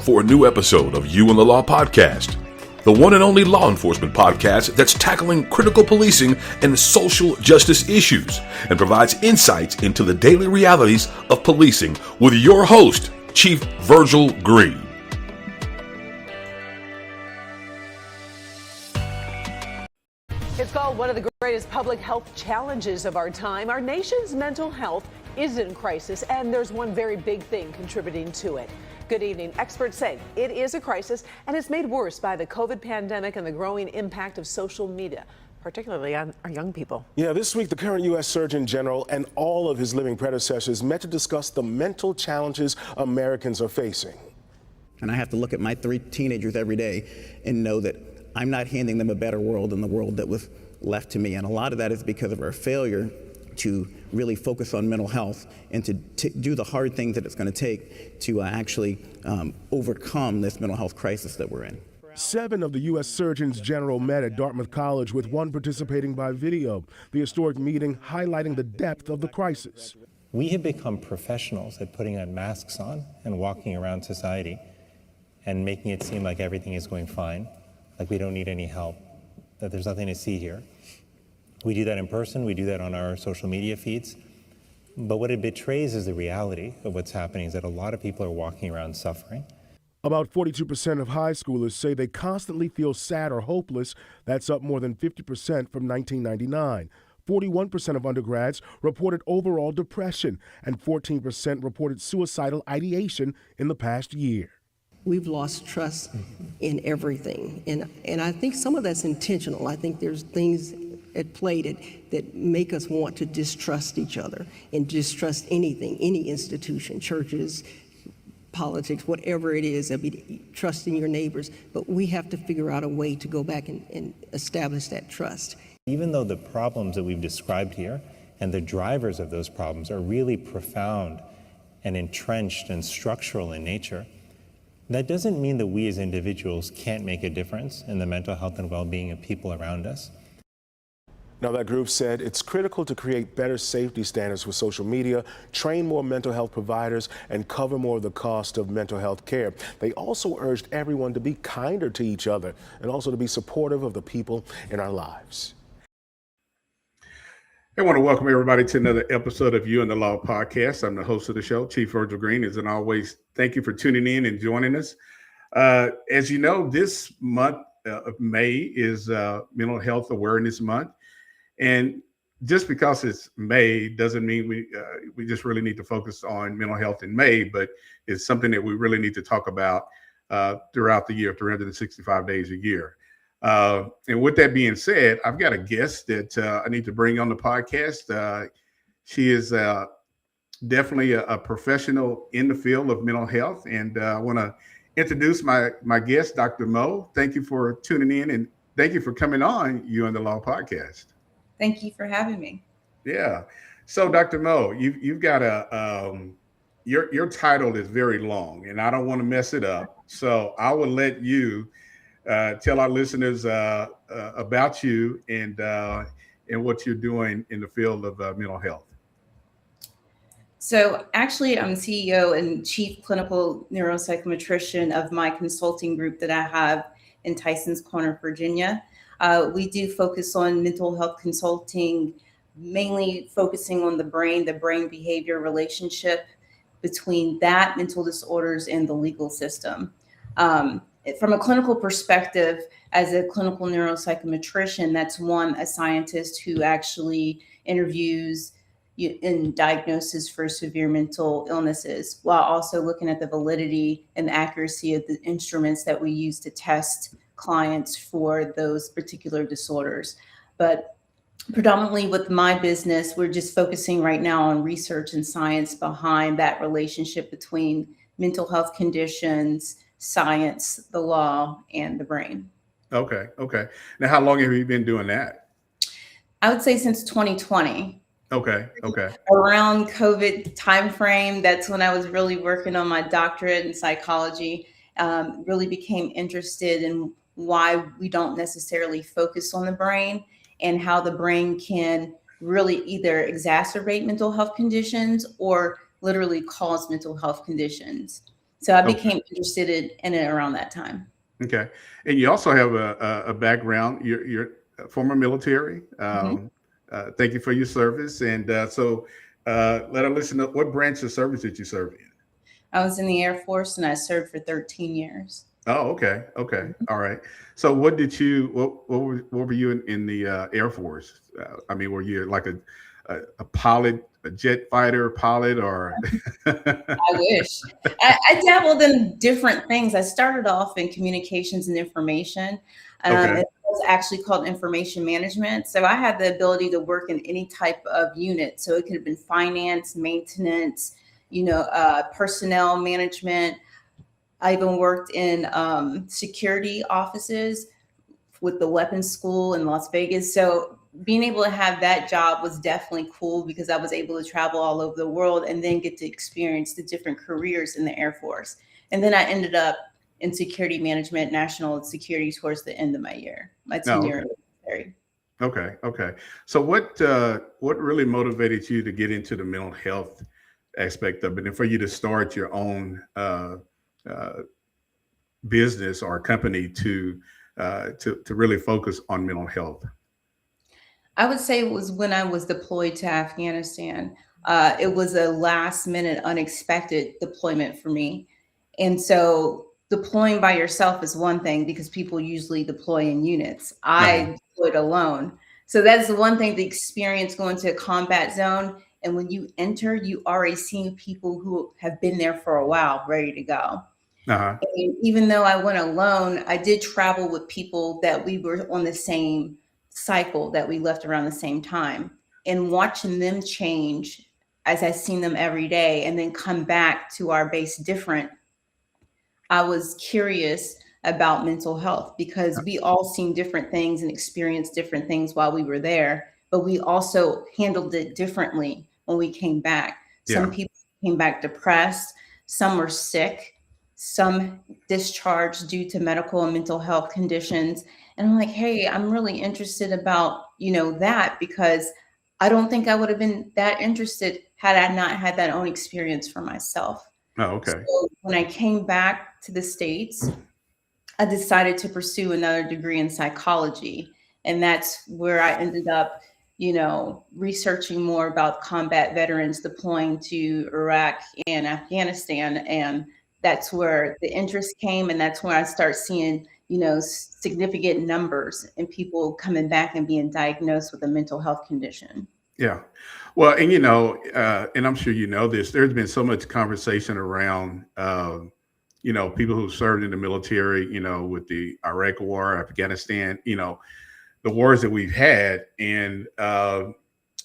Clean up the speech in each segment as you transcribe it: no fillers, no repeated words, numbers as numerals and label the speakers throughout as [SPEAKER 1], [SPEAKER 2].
[SPEAKER 1] for a new episode of You and the Law Podcast, the one and only law enforcement podcast that's tackling critical policing and social justice issues and provides insights into the daily realities of policing with your host, Chief Virgil Green.
[SPEAKER 2] It's called one of the greatest public health challenges of our time. Our nation's mental health is in crisis, and there's one very big thing contributing to it. Good evening. Experts say it is a crisis, and it's made worse by the COVID pandemic and the growing impact of social media, particularly on our young people.
[SPEAKER 3] Yeah, this week the current U.S. Surgeon General and all of his living predecessors met to discuss the mental challenges Americans are facing.
[SPEAKER 4] And I have to look at my 3 teenagers every day and know that I'm not handing them a better world than the world that was left to me. And a lot of that is because of our failure to really focus on mental health and to do the hard things that it's going to take to actually overcome this mental health crisis that we're in.
[SPEAKER 3] 7 of the U.S. Surgeons General met at Dartmouth College, with one participating by video. The historic meeting highlighting the depth of the crisis.
[SPEAKER 5] We have become professionals at putting on masks on and walking around society and making it seem like everything is going fine, like we don't need any help, that there's nothing to see here. We do that in person, we do that on our social media feeds, but what it betrays is the reality of what's happening is that a lot of people are walking around suffering.
[SPEAKER 3] About 42% of high schoolers say they constantly feel sad or hopeless. That's up more than 50% from 1999. 41% of undergrads reported overall depression, and 14% reported suicidal ideation in the past year.
[SPEAKER 6] We've lost trust in everything, and I think some of that's intentional. I think there's things at play that make us want to distrust each other and distrust anything, any institution, churches, politics, whatever it is. I mean, trusting your neighbors, but we have to figure out a way to go back and establish that trust.
[SPEAKER 5] Even though the problems that we've described here and the drivers of those problems are really profound and entrenched and structural in nature, that doesn't mean that we as individuals can't make a difference in the mental health and well-being of people around us.
[SPEAKER 3] Now, that group said it's critical to create better safety standards for social media, train more mental health providers, and cover more of the cost of mental health care. They also urged everyone to be kinder to each other and also to be supportive of the people in our lives.
[SPEAKER 7] I want to welcome everybody to another episode of You and the Law Podcast. I'm the host of the show, Chief Virgil Green. As always, thank you for tuning in and joining us. As you know, this month of May is Mental Health Awareness Month. And just because it's May doesn't mean we just really need to focus on mental health in May, but it's something that we really need to talk about throughout the year, 365 days a year. And with that being said, I've got a guest that I need to bring on the podcast. She is definitely a professional in the field of mental health. And I want to introduce my guest, Dr. Mo. Thank you for tuning in, and thank you for coming on You and the Law Podcast.
[SPEAKER 8] Thank you for having me.
[SPEAKER 7] Yeah. So, Dr. Mo, you've got your title is very long, and I don't want to mess it up. So I will let you tell our listeners about you and what you're doing in the field of mental health.
[SPEAKER 8] So actually, I'm CEO and Chief Clinical Neuropsychometrician of my consulting group that I have in Tyson's Corner, Virginia. We do focus on mental health consulting, mainly focusing on the brain behavior relationship between that, mental disorders, and the legal system. From a clinical perspective, as a clinical neuropsychometrician, that's a scientist who actually interviews and diagnoses for severe mental illnesses, while also looking at the validity and accuracy of the instruments that we use to test clients for those particular disorders. But predominantly with my business, we're just focusing right now on research and science behind that relationship between mental health conditions, science, the law, and the brain.
[SPEAKER 7] Okay. Now, how long have you been doing that?
[SPEAKER 8] I would say since 2020.
[SPEAKER 7] Okay.
[SPEAKER 8] Around COVID timeframe, that's when I was really working on my doctorate in psychology. Really became interested in why we don't necessarily focus on the brain and how the brain can really either exacerbate mental health conditions or literally cause mental health conditions. So I
[SPEAKER 7] Okay.
[SPEAKER 8] became interested in it around that time.
[SPEAKER 7] Okay. And you also have a background. You're a former military.
[SPEAKER 8] Mhm.
[SPEAKER 7] Thank you for your service. And let our listen to what branch of service did you serve in?
[SPEAKER 8] I was in the Air Force and I served for 13 years.
[SPEAKER 7] Oh, okay. Okay. All right. So what did you, what were you in the Air Force? I mean, were you like a pilot, a jet fighter pilot, or?
[SPEAKER 8] I wish. I dabbled in different things. I started off in communications and information.
[SPEAKER 7] Okay.
[SPEAKER 8] It was actually called information management. So I had the ability to work in any type of unit. So it could have been finance, maintenance, personnel management. I even worked in security offices with the weapons school in Las Vegas. So being able to have that job was definitely cool because I was able to travel all over the world and then get to experience the different careers in the Air Force. And then I ended up in security management, national security towards the end of my
[SPEAKER 7] No.
[SPEAKER 8] tenure
[SPEAKER 7] Okay.
[SPEAKER 8] in the military.
[SPEAKER 7] Okay. Okay. So what really motivated you to get into the mental health aspect of it, and for you to start your own uh, business or company to really focus on mental health?
[SPEAKER 8] I would say it was when I was deployed to Afghanistan. It was a last minute, unexpected deployment for me. And so deploying by yourself is one thing because people usually deploy in units.
[SPEAKER 7] Uh-huh.
[SPEAKER 8] I deployed alone. So that's the one thing, the experience going to a combat zone. And when you enter, you already seeing people who have been there for a while, ready to go.
[SPEAKER 7] Uh-huh.
[SPEAKER 8] And even though I went alone, I did travel with people that we were on the same cycle, that we left around the same time. And watching them change as I seen them every day and then come back to our base different, I was curious about mental health because we all seen different things and experienced different things while we were there, but we also handled it differently when we came back. Some
[SPEAKER 7] Yeah.
[SPEAKER 8] people came back depressed, some were sick, some discharged due to medical and mental health conditions. And I'm like, hey, I'm really interested about, that because I don't think I would have been that interested had I not had that own experience for myself.
[SPEAKER 7] Oh,
[SPEAKER 8] So
[SPEAKER 7] okay.
[SPEAKER 8] when I came back to the States, I decided to pursue another degree in psychology. And that's where I ended up, researching more about combat veterans deploying to Iraq and Afghanistan. And that's where the interest came. And that's where I start seeing, significant numbers and people coming back and being diagnosed with a mental health condition.
[SPEAKER 7] Yeah. Well, and and I'm sure you know this, there's been so much conversation around, people who served in the military, with the Iraq War, Afghanistan, the wars that we've had. And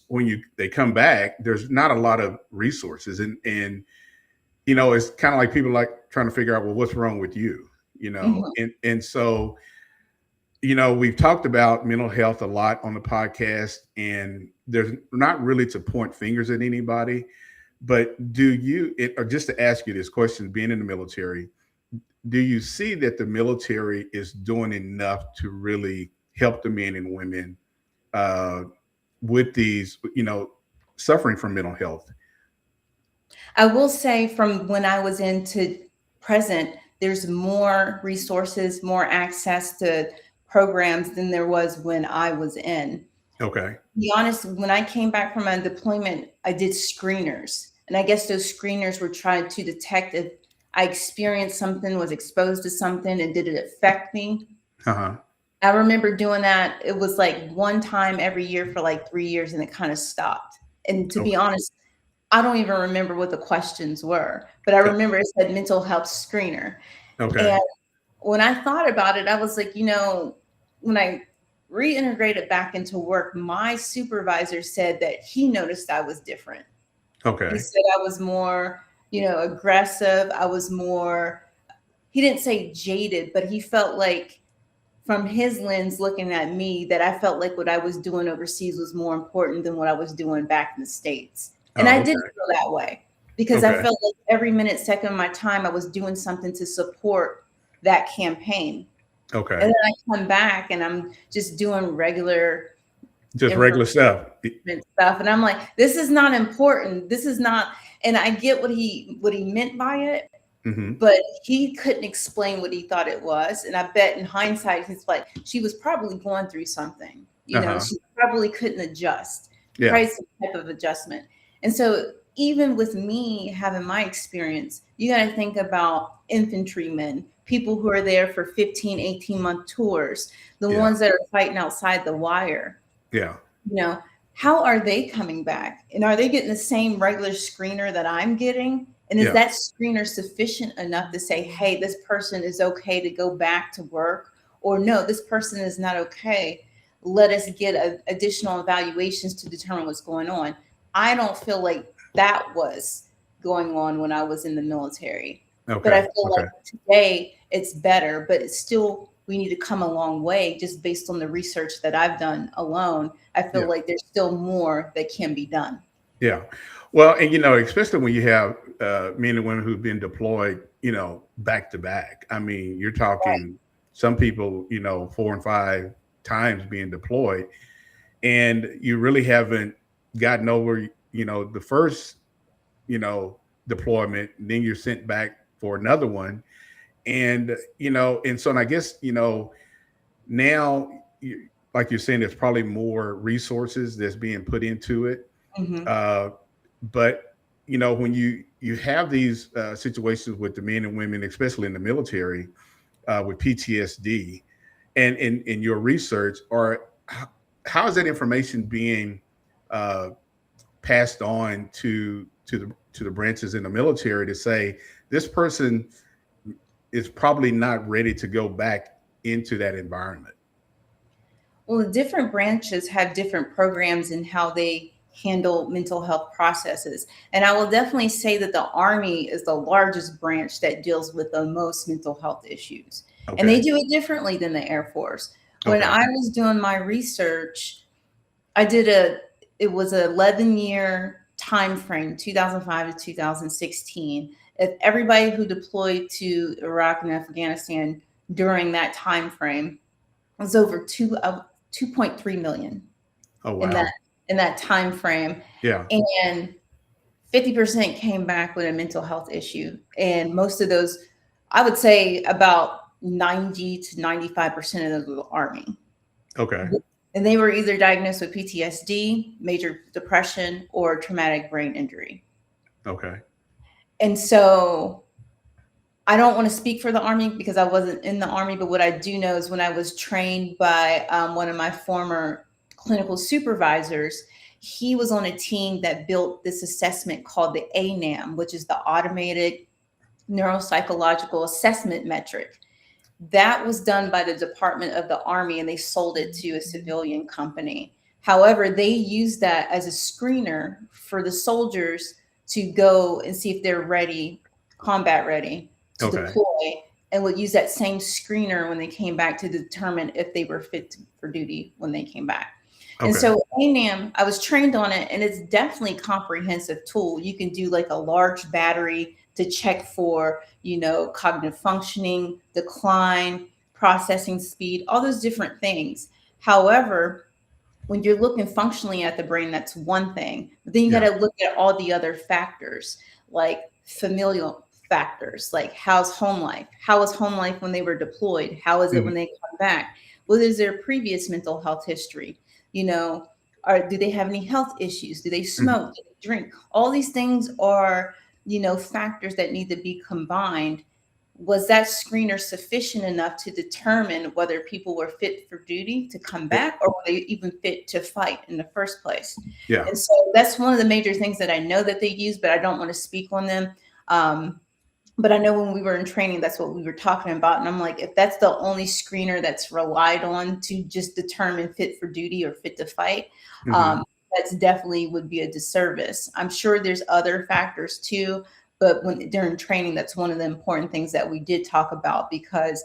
[SPEAKER 7] when they come back, there's not a lot of resources. And it's kind of like people like trying to figure out, well, what's wrong with you?
[SPEAKER 8] Mhm.
[SPEAKER 7] And so we've talked about mental health a lot on the podcast, and there's not really to point fingers at anybody, but or just to ask you this question, being in the military, do you see that the military is doing enough to really help the men and women uh, with these, suffering from mental health?
[SPEAKER 8] I will say from when I was into present, there's more resources, more access to programs than there was when I was in.
[SPEAKER 7] Okay.
[SPEAKER 8] To be honest, when I came back from my deployment, I did screeners. And I guess those screeners were trying to detect if I experienced something, was exposed to something, and did it affect me.
[SPEAKER 7] Uh-huh.
[SPEAKER 8] I remember doing that. It was like one time every year for like 3 years, and it kind of stopped. And to be
[SPEAKER 7] Okay.
[SPEAKER 8] honest, I don't even remember what the questions were, but I remember it said mental health screener.
[SPEAKER 7] Okay.
[SPEAKER 8] And when I thought about it, I was like, when I reintegrated back into work, my supervisor said that he noticed I was different. He
[SPEAKER 7] Okay.
[SPEAKER 8] said I was more, aggressive. I was more, he didn't say jaded, but he felt like from his lens looking at me that I felt like what I was doing overseas was more important than what I was doing back in the States. And I
[SPEAKER 7] Oh,
[SPEAKER 8] did
[SPEAKER 7] okay.
[SPEAKER 8] feel that way because I
[SPEAKER 7] Okay.
[SPEAKER 8] felt like every minute, second of my time, I was doing something to support that campaign.
[SPEAKER 7] Okay.
[SPEAKER 8] And then I come back and I'm just doing regular
[SPEAKER 7] Just
[SPEAKER 8] information
[SPEAKER 7] regular stuff.
[SPEAKER 8] stuff. And I'm like, this is not important. This is not, and I get what he meant by it, but he couldn't explain what he thought it was. And I bet in hindsight, he's like, she was probably going through something, she probably couldn't adjust,
[SPEAKER 7] Yeah.
[SPEAKER 8] some type of adjustment. And so even with me having my experience, you got to think about infantrymen, people who are there for 15, 18-month tours, the
[SPEAKER 7] Yeah.
[SPEAKER 8] ones that are fighting outside the wire.
[SPEAKER 7] Yeah.
[SPEAKER 8] How are they coming back? And are they getting the same regular screener that I'm getting? And is
[SPEAKER 7] Yeah.
[SPEAKER 8] that screener sufficient enough to say, hey, this person is okay to go back to work? Or no, this person is not okay. Let us get additional evaluations to determine what's going on. I don't feel like that was going on when I was in the military. But I feel like today it's better, but it's still, we need to come a long way just based on the research that I've done alone. I feel like there's still more that can be done.
[SPEAKER 7] Yeah. Well, and especially when you have men and women who've been deployed, back to back. I mean, you're talking some people, 4 and 5 times being deployed, and you really haven't gotten over, the first, deployment, and then you're sent back for another one. And, and I guess, now, like you're saying, there's probably more resources that's being put into it. But when you have these situations with the men and women, especially in the military, with PTSD, and in your research, or how is that information being passed on to the branches in the military to say this person is probably not ready to go back into that environment?
[SPEAKER 8] Well, the different branches have different programs in how they handle mental health processes. And I will definitely say that the Army is the largest branch that deals with the most mental health issues. And they do it differently than the Air Force. When I was doing my research, it was an 11-year time frame, 2005 to 2016. If everybody who deployed to Iraq and Afghanistan during that time frame was over 2.3 million.
[SPEAKER 7] Oh, wow.
[SPEAKER 8] In that time frame.
[SPEAKER 7] Yeah.
[SPEAKER 8] And 50% came back with a mental health issue. And most of those, I would say about 90 to 95% of them were Army.
[SPEAKER 7] Okay.
[SPEAKER 8] And they were either diagnosed with PTSD, major depression, or traumatic brain injury.
[SPEAKER 7] Okay.
[SPEAKER 8] And so I don't want to speak for the Army because I wasn't in the Army, but what I do know is when I was trained by one of my former clinical supervisors, he was on a team that built this assessment called the ANAM, which is the Automated Neuropsychological Assessment Metric. That was done by the Department of the Army, and they sold it to a civilian company. However, they used that as a screener for the soldiers to go and see if they're ready, combat ready to deploy, and would use that same screener when they came back to determine if they were fit for duty when they came back. And so ANAM, I was trained on it, and it's definitely a comprehensive tool. You can do like a large battery to check for, cognitive functioning, decline, processing speed, all those different things. However, when you're looking functionally at the brain, that's one thing. But then you got to look at all the other factors, like familial factors, like how's home life? How was home life when they were deployed? How is it when they come back? What is their previous mental health history? Do they have any health issues? Do they smoke? Do they drink? All these things are, factors that need to be combined. Was that screener sufficient enough to determine whether people were fit for duty to come back, or were they even fit to fight in the first place?
[SPEAKER 7] Yeah.
[SPEAKER 8] And so that's one of the major things that I know that they use, but I don't want to speak on them. But I know when we were in training, that's what we were talking about. And I'm like, if that's the only screener that's relied on to just determine fit for duty or fit to fight, that's definitely would be a disservice. I'm sure there's other factors too, but during training, that's one of the important things that we did talk about, because,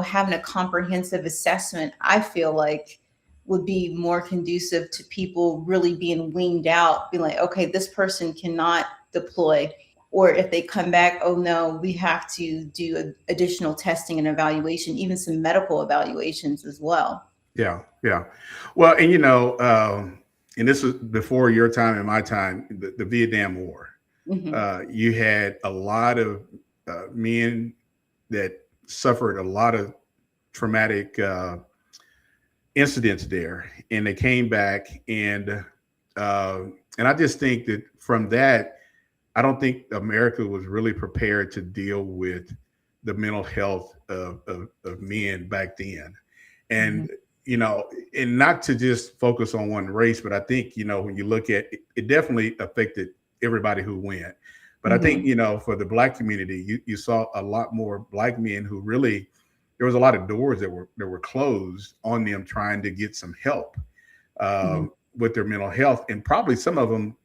[SPEAKER 8] having a comprehensive assessment, I feel like would be more conducive to people really being weaned out, being like, okay, this person cannot deploy. Or if they come back, oh no, we have to do additional testing and evaluation, even some medical evaluations as well.
[SPEAKER 7] Yeah. Yeah. Well, and and this was before your time and my time, the Vietnam War. You had a lot of men that suffered a lot of traumatic incidents there, and they came back, and I just think that from that, I don't think America was really prepared to deal with the mental health of men back then. And, and not to just focus on one race, but I think, when you look at it, it definitely affected everybody who went. But I think, for the Black community, you saw a lot more Black men who really, there was a lot of doors that were closed on them trying to get some help with their mental health. And probably some of them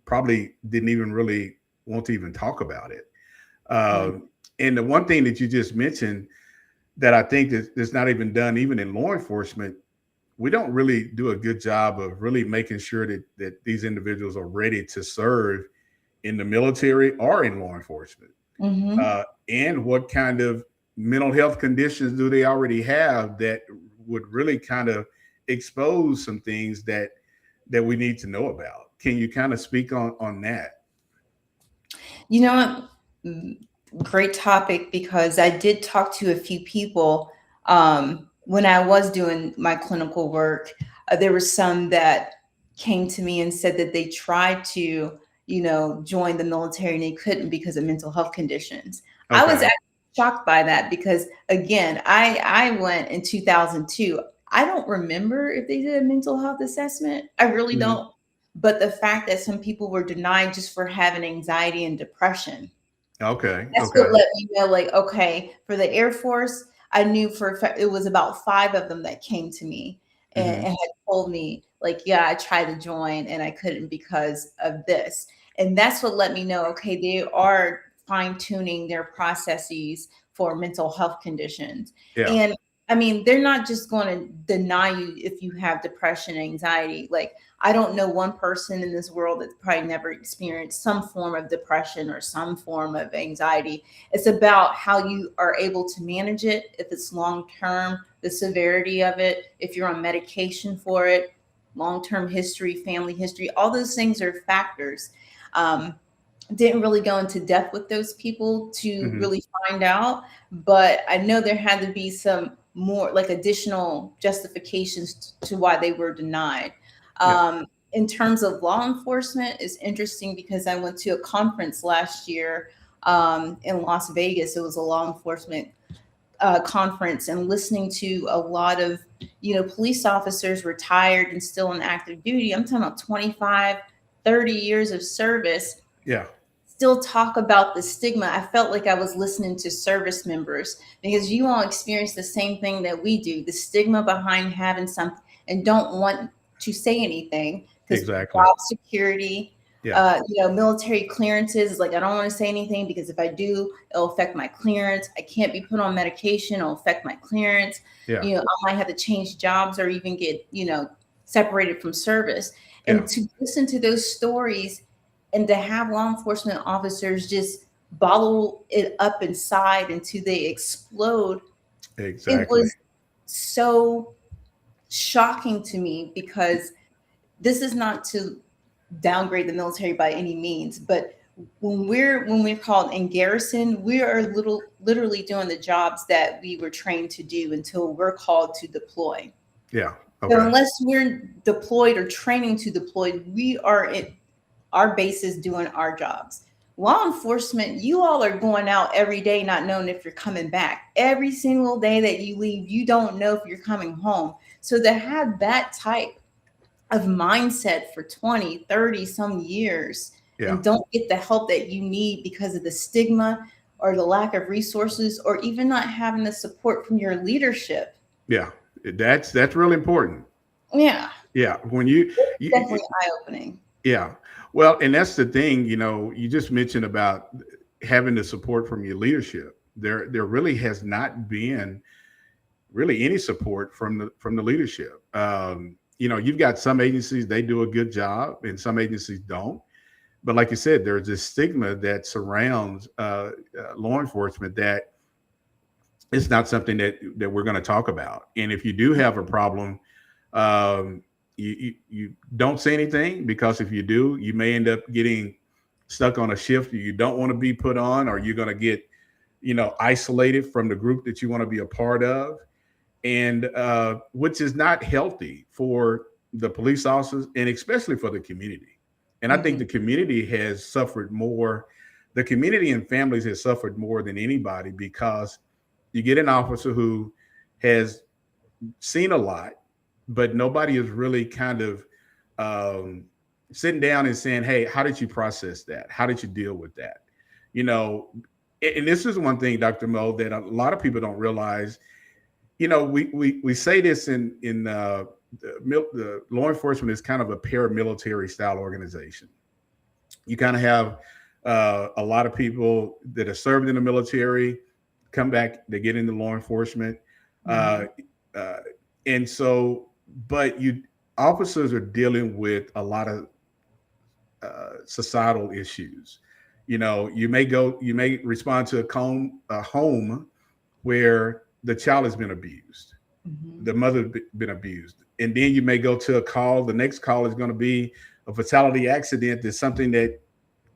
[SPEAKER 7] probably didn't even really want to even talk about it. And the one thing that you just mentioned that I think that's not even done, even in law enforcement, we don't really do a good job of really making sure that these individuals are ready to serve in the military or in law enforcement. And what kind of mental health conditions do they already have that would really kind of expose some things that we need to know about? Can you kind of speak on that?
[SPEAKER 8] You know what? Great topic, because I did talk to a few people when I was doing my clinical work. There were some that came to me and said that they tried to, join the military and they couldn't because of mental health conditions. I was actually shocked by that because, again, I went in 2002. I don't remember if they did a mental health assessment. I really don't. But the fact that some people were denied just for having anxiety and depression. That's what let me know, like, okay, for the Air Force, I knew for a fact it was about 5 of them that came to me and had told me, like, yeah, I tried to join and I couldn't because of this. And that's what let me know, okay, they are fine-tuning their processes for mental health conditions. And I mean, they're not just going to deny you if you have depression, anxiety. Like, I don't know one person in this world that's probably never experienced some form of depression or some form of anxiety. It's about how you are able to manage it, if it's long-term, the severity of it, if you're on medication for it, long-term history, family history, all those things are factors. Didn't really go into depth with those people to really find out, but I know there had to be some more like additional justifications to why they were denied. In terms of law enforcement, it's interesting because I went to a conference last year in Las Vegas. It was a law enforcement conference, and listening to a lot of, police officers retired and still in active duty. I'm talking about 25, 30 years of service. Still talk about the stigma. I felt like I was listening to service members because you all experience the same thing that we do, the stigma behind having something and don't want to say anything because job security, military clearances, like, I don't want to say anything because if I do, it'll affect my clearance. I can't be put on medication. It'll affect my clearance. I might have to change jobs or even get, separated from service. And to listen to those stories and to have law enforcement officers just bottle it up inside until they explode. It was so shocking to me because this is not to downgrade the military by any means, but when we're called in garrison, we are literally doing the jobs that we were trained to do until we're called to deploy. So unless we're deployed or training to deploy, we are in our bases doing our jobs. Law enforcement, you all are going out every day not knowing if you're coming back. Every single day that you leave, you don't know if you're coming home. So to have that type of mindset for 20, 30 some years and don't get the help that you need because of the stigma or the lack of resources or even not having the support from your leadership.
[SPEAKER 7] That's really important. When you
[SPEAKER 8] definitely eye-opening.
[SPEAKER 7] Well, and that's the thing, you just mentioned about having the support from your leadership. There really has not been really any support from the leadership. You've got some agencies, they do a good job and some agencies don't. But like you said, there's this stigma that surrounds law enforcement that it's not something that we're going to talk about. And if you do have a problem, you don't say anything, because if you do, you may end up getting stuck on a shift you don't want to be put on, or you're going to get isolated from the group that you want to be a part of, and which is not healthy for the police officers and especially for the community. And I think the community has suffered more. The community and families has suffered more than anybody, because you get an officer who has seen a lot, but nobody is really kind of sitting down and saying, hey, how did you process that? How did you deal with that? And this is one thing, Dr. Mo, that a lot of people don't realize. We say this in the law enforcement is kind of a paramilitary style organization. You kind of have a lot of people that are served in the military come back, they get into law enforcement. And so, but officers are dealing with a lot of societal issues. You may respond to a home where the child has been abused, the mother been abused, and then you may go to a call. The next call is going to be a fatality accident. That's something that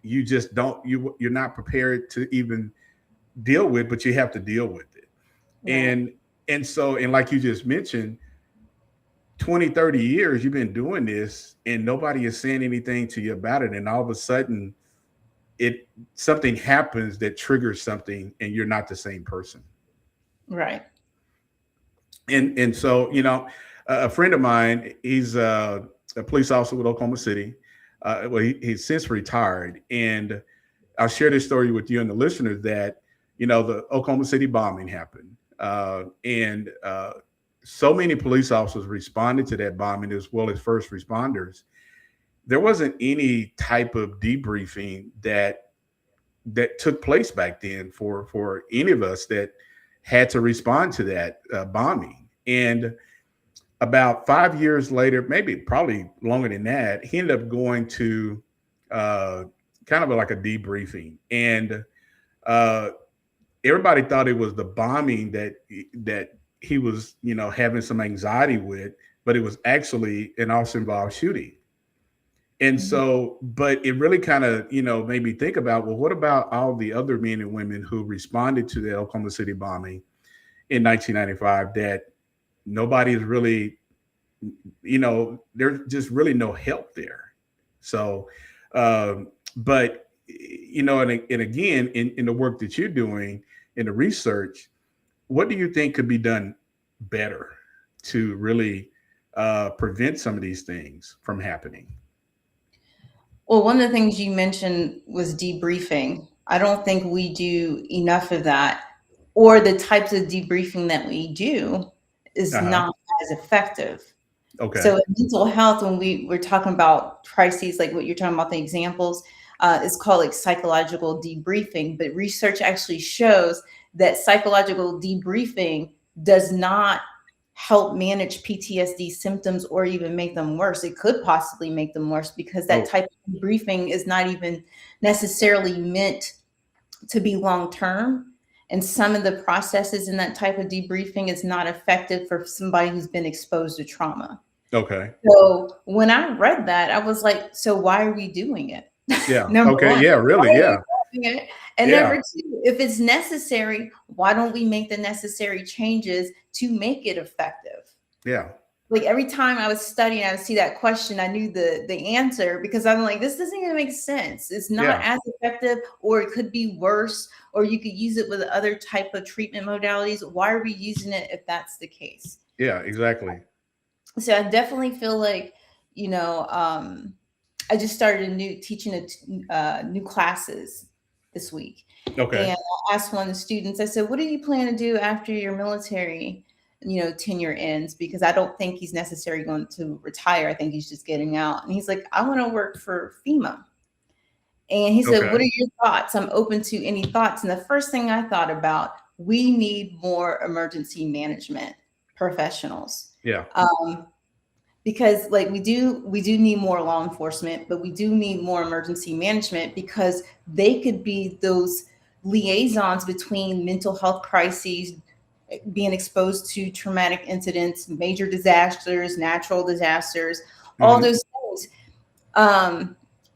[SPEAKER 7] you just you're not prepared to even deal with, but you have to deal with it. Right. And like you just mentioned, 20, 30 years you've been doing this and nobody is saying anything to you about it. And all of a sudden something happens that triggers something and you're not the same person.
[SPEAKER 8] Right.
[SPEAKER 7] And so, a friend of mine, he's a police officer with Oklahoma City. He's since retired. And I'll share this story with you and the listeners that, the Oklahoma City bombing happened. And so many police officers responded to that bombing, as well as first responders. There wasn't any type of debriefing that took place back then for any of us that had to respond to that bombing. And about 5 years later, probably longer than that, he ended up going to kind of like a debriefing. And everybody thought it was the bombing that he was, having some anxiety with, but it was actually an officer-involved shooting. And so, but it really kind of, made me think about, well, what about all the other men and women who responded to the Oklahoma City bombing in 1995 that nobody is really, there's just really no help there. So, but, and again, in the work that you're doing, in the research, what do you think could be done better to really prevent some of these things from happening?
[SPEAKER 8] Well, one of the things you mentioned was debriefing. I don't think we do enough of that, or the types of debriefing that we do is not as effective.
[SPEAKER 7] Okay.
[SPEAKER 8] So in mental health, when we're talking about crises, like what you're talking about, the examples, it's called like psychological debriefing. But research actually shows that psychological debriefing does not help manage PTSD symptoms or even make them worse. It could possibly make them worse because that type of debriefing is not even necessarily meant to be long-term. And some of the processes in that type of debriefing is not effective for somebody who's been exposed to trauma.
[SPEAKER 7] Okay.
[SPEAKER 8] So when I read that, I was like, so why are we doing it?
[SPEAKER 7] Yeah.
[SPEAKER 8] Number one,
[SPEAKER 7] yeah, really. Yeah.
[SPEAKER 8] And number two, if it's necessary, why don't we make the necessary changes to make it effective?
[SPEAKER 7] Yeah.
[SPEAKER 8] Like every time I was studying, I would see that question, I knew the answer, because I'm like, this doesn't even make sense. It's not as effective, or it could be worse, or you could use it with other type of treatment modalities. Why are we using it if that's the case?
[SPEAKER 7] Yeah, exactly.
[SPEAKER 8] So I definitely feel like, I just started teaching new classes this week.
[SPEAKER 7] Okay.
[SPEAKER 8] And I asked one of the students, I said, what do you plan to do after your military, tenure ends? Because I don't think he's necessarily going to retire. I think he's just getting out. And he's like, I want to work for FEMA. And he said, what are your thoughts? I'm open to any thoughts. And the first thing I thought about, we need more emergency management professionals.
[SPEAKER 7] Yeah.
[SPEAKER 8] Because like we do need more law enforcement, but we do need more emergency management, because they could be those liaisons between mental health crises, being exposed to traumatic incidents, major disasters, natural disasters, all those things.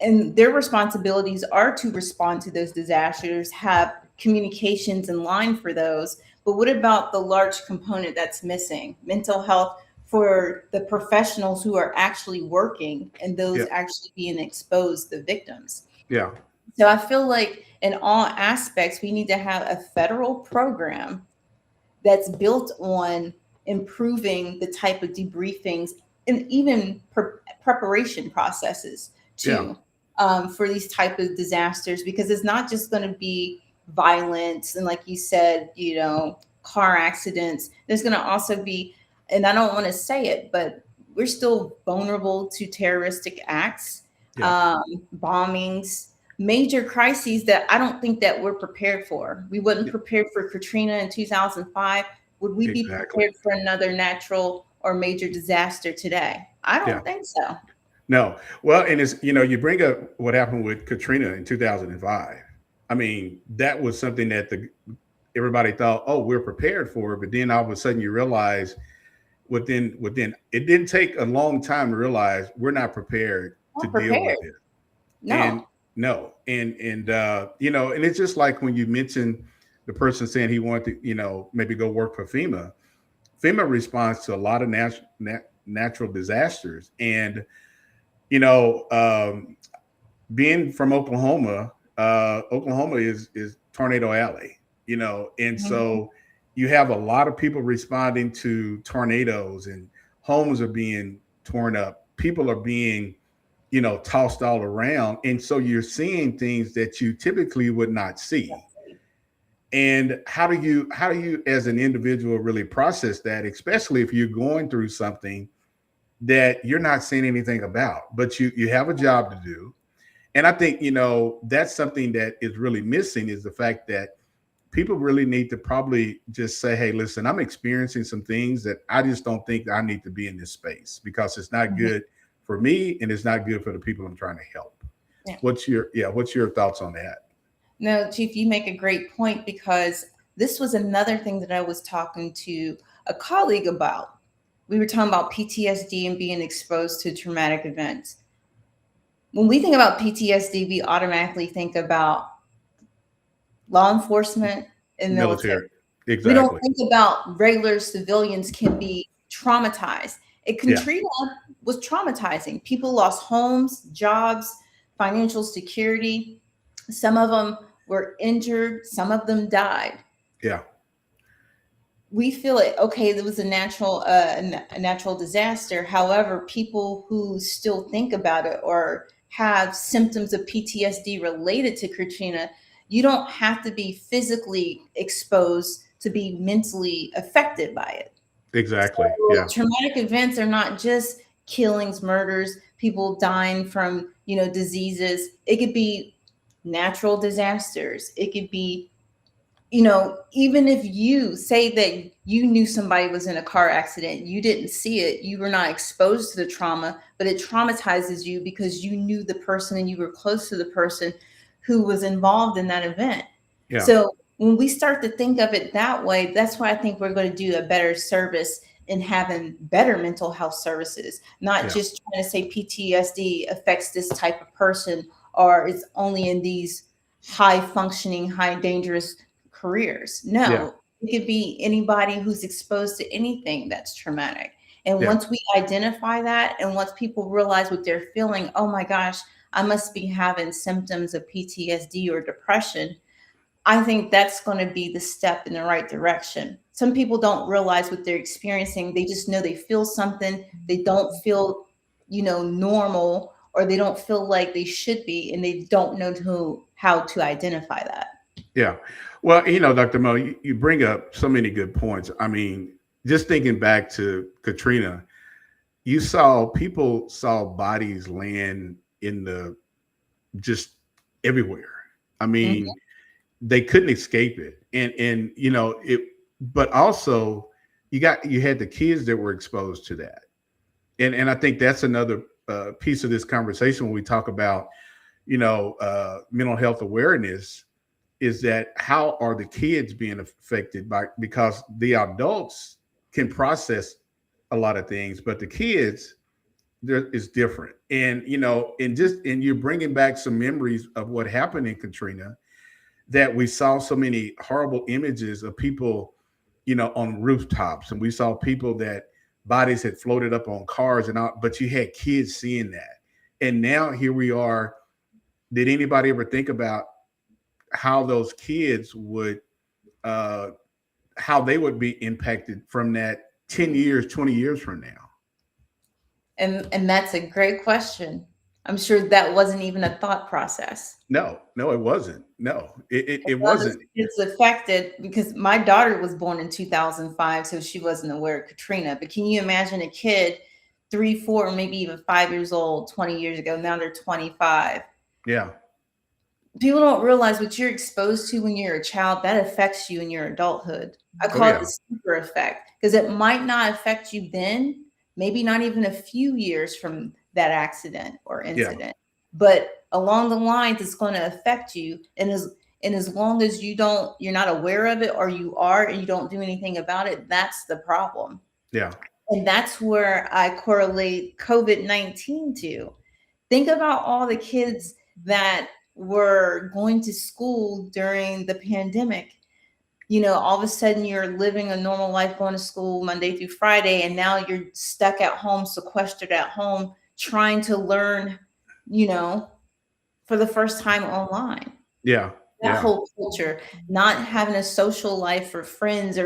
[SPEAKER 8] And their responsibilities are to respond to those disasters, have communications in line for those. But what about the large component that's missing? Mental health for the professionals who are actually working and those
[SPEAKER 7] Yeah.
[SPEAKER 8] actually being exposed, the victims.
[SPEAKER 7] Yeah.
[SPEAKER 8] So I feel like in all aspects, we need to have a federal program that's built on improving the type of debriefings and even preparation processes too, for these type of disasters, because it's not just going to be violence and, like you said, car accidents. There's going to also be, and I don't want to say it, but we're still vulnerable to terroristic acts, bombings, major crises that I don't think that we're prepared for. We wasn't prepared for Katrina in 2005. Would we be prepared for another natural or major disaster today? I don't think so.
[SPEAKER 7] No. Well, and it's, you bring up what happened with Katrina in 2005. I mean, that was something that everybody thought, oh, we're prepared for. But then all of a sudden you realize within it didn't take a long time to realize we're not prepared to deal with it. And it's just like when you mentioned the person saying he wanted to, maybe go work for FEMA. FEMA responds to a lot of natural disasters. And, being from Oklahoma, Oklahoma is Tornado Alley, and so you have a lot of people responding to tornadoes, and homes are being torn up. People are being, tossed all around. And so you're seeing things that you typically would not see. And how do you as an individual really process that, especially if you're going through something that you're not seeing anything about, but you have a job to do. And I think, that's something that is really missing, is the fact that people really need to probably just say, hey, listen, I'm experiencing some things that I just don't think I need to be in this space, because it's not good for me and it's not good for the people I'm trying to help. Yeah. What's your thoughts on that?
[SPEAKER 8] No, Chief, you make a great point, because this was another thing that I was talking to a colleague about. We were talking about PTSD and being exposed to traumatic events. When we think about PTSD, we automatically think about law enforcement and military.
[SPEAKER 7] Exactly.
[SPEAKER 8] We don't think about regular civilians can be traumatized. Katrina was traumatizing. People lost homes, jobs, financial security. Some of them were injured. Some of them died.
[SPEAKER 7] Yeah.
[SPEAKER 8] We feel it. Okay, there was a natural disaster. However, people who still think about it or have symptoms of PTSD related to Katrina, you don't have to be physically exposed to be mentally affected by it.
[SPEAKER 7] Exactly.
[SPEAKER 8] So traumatic events are not just killings, murders, people dying from, diseases. It could be natural disasters. It could be, even if you say that you knew somebody was in a car accident, you didn't see it, you were not exposed to the trauma, but it traumatizes you because you knew the person and you were close to the person who was involved in that event. Yeah. So when we start to think of it that way, that's why I think we're going to do a better service in having better mental health services, not just trying to say PTSD affects this type of person or it's only in these high functioning, high dangerous careers. No, it could be anybody who's exposed to anything that's traumatic. And once we identify that, and once people realize what they're feeling, oh my gosh, I must be having symptoms of PTSD or depression, I think that's going to be the step in the right direction. Some people don't realize what they're experiencing. They just know they feel something. They don't feel, normal, or they don't feel like they should be, and they don't know how to identify that.
[SPEAKER 7] Yeah. Well, Dr. Mo, you bring up so many good points. I mean, just thinking back to Katrina, people saw bodies laying in just everywhere. I mean, they couldn't escape it. And but also you had the kids that were exposed to that. And I think that's another piece of this conversation when we talk about, mental health awareness, is that how are the kids being affected because the adults can process a lot of things, but the kids, is different. And, and you're bringing back some memories of what happened in Katrina that we saw so many horrible images of people, on rooftops, and we saw people that bodies had floated up on cars and all, but you had kids seeing that. And now here we are. Did anybody ever think about how those kids would, how they would be impacted from that 10 years, 20 years from now?
[SPEAKER 8] And that's a great question. I'm sure that wasn't even a thought process.
[SPEAKER 7] No, it wasn't. No, it
[SPEAKER 8] Well,
[SPEAKER 7] wasn't.
[SPEAKER 8] it's affected because my daughter was born in 2005, so she wasn't aware of Katrina. But can you imagine a kid 3, 4, or maybe even 5 years old 20 years ago? Now they're 25.
[SPEAKER 7] Yeah.
[SPEAKER 8] People don't realize what you're exposed to when you're a child, that affects you in your adulthood. I call it the sleeper effect, because it might not affect you then, maybe not even a few years from that accident or incident, but along the lines, it's going to affect you. And as long as you're not aware of it, or you are and you don't do anything about it, that's the problem.
[SPEAKER 7] Yeah.
[SPEAKER 8] And that's where I correlate COVID-19 to. Think about all the kids that were going to school during the pandemic. All of a sudden you're living a normal life, going to school Monday through Friday, and now you're stuck at home, sequestered at home, trying to learn, for the first time online.
[SPEAKER 7] Yeah.
[SPEAKER 8] That whole culture, not having a social life or friends,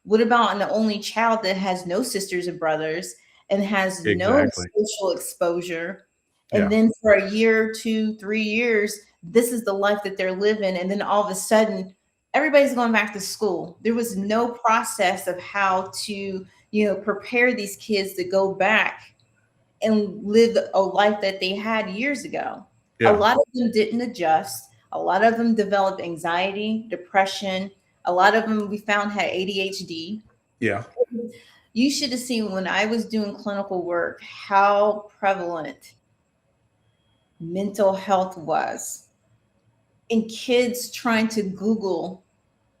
[SPEAKER 8] what about an only child that has no sisters or brothers and has no social exposure? And then for a year, 2, 3 years, this is the life that they're living. And then all of a sudden, everybody's going back to school. There was no process of how to, prepare these kids to go back and live a life that they had years ago. A lot of them didn't adjust. A lot of them developed anxiety, depression. A lot of them we found had ADHD.
[SPEAKER 7] Yeah.
[SPEAKER 8] You should have seen when I was doing clinical work, how prevalent mental health was in kids trying to Google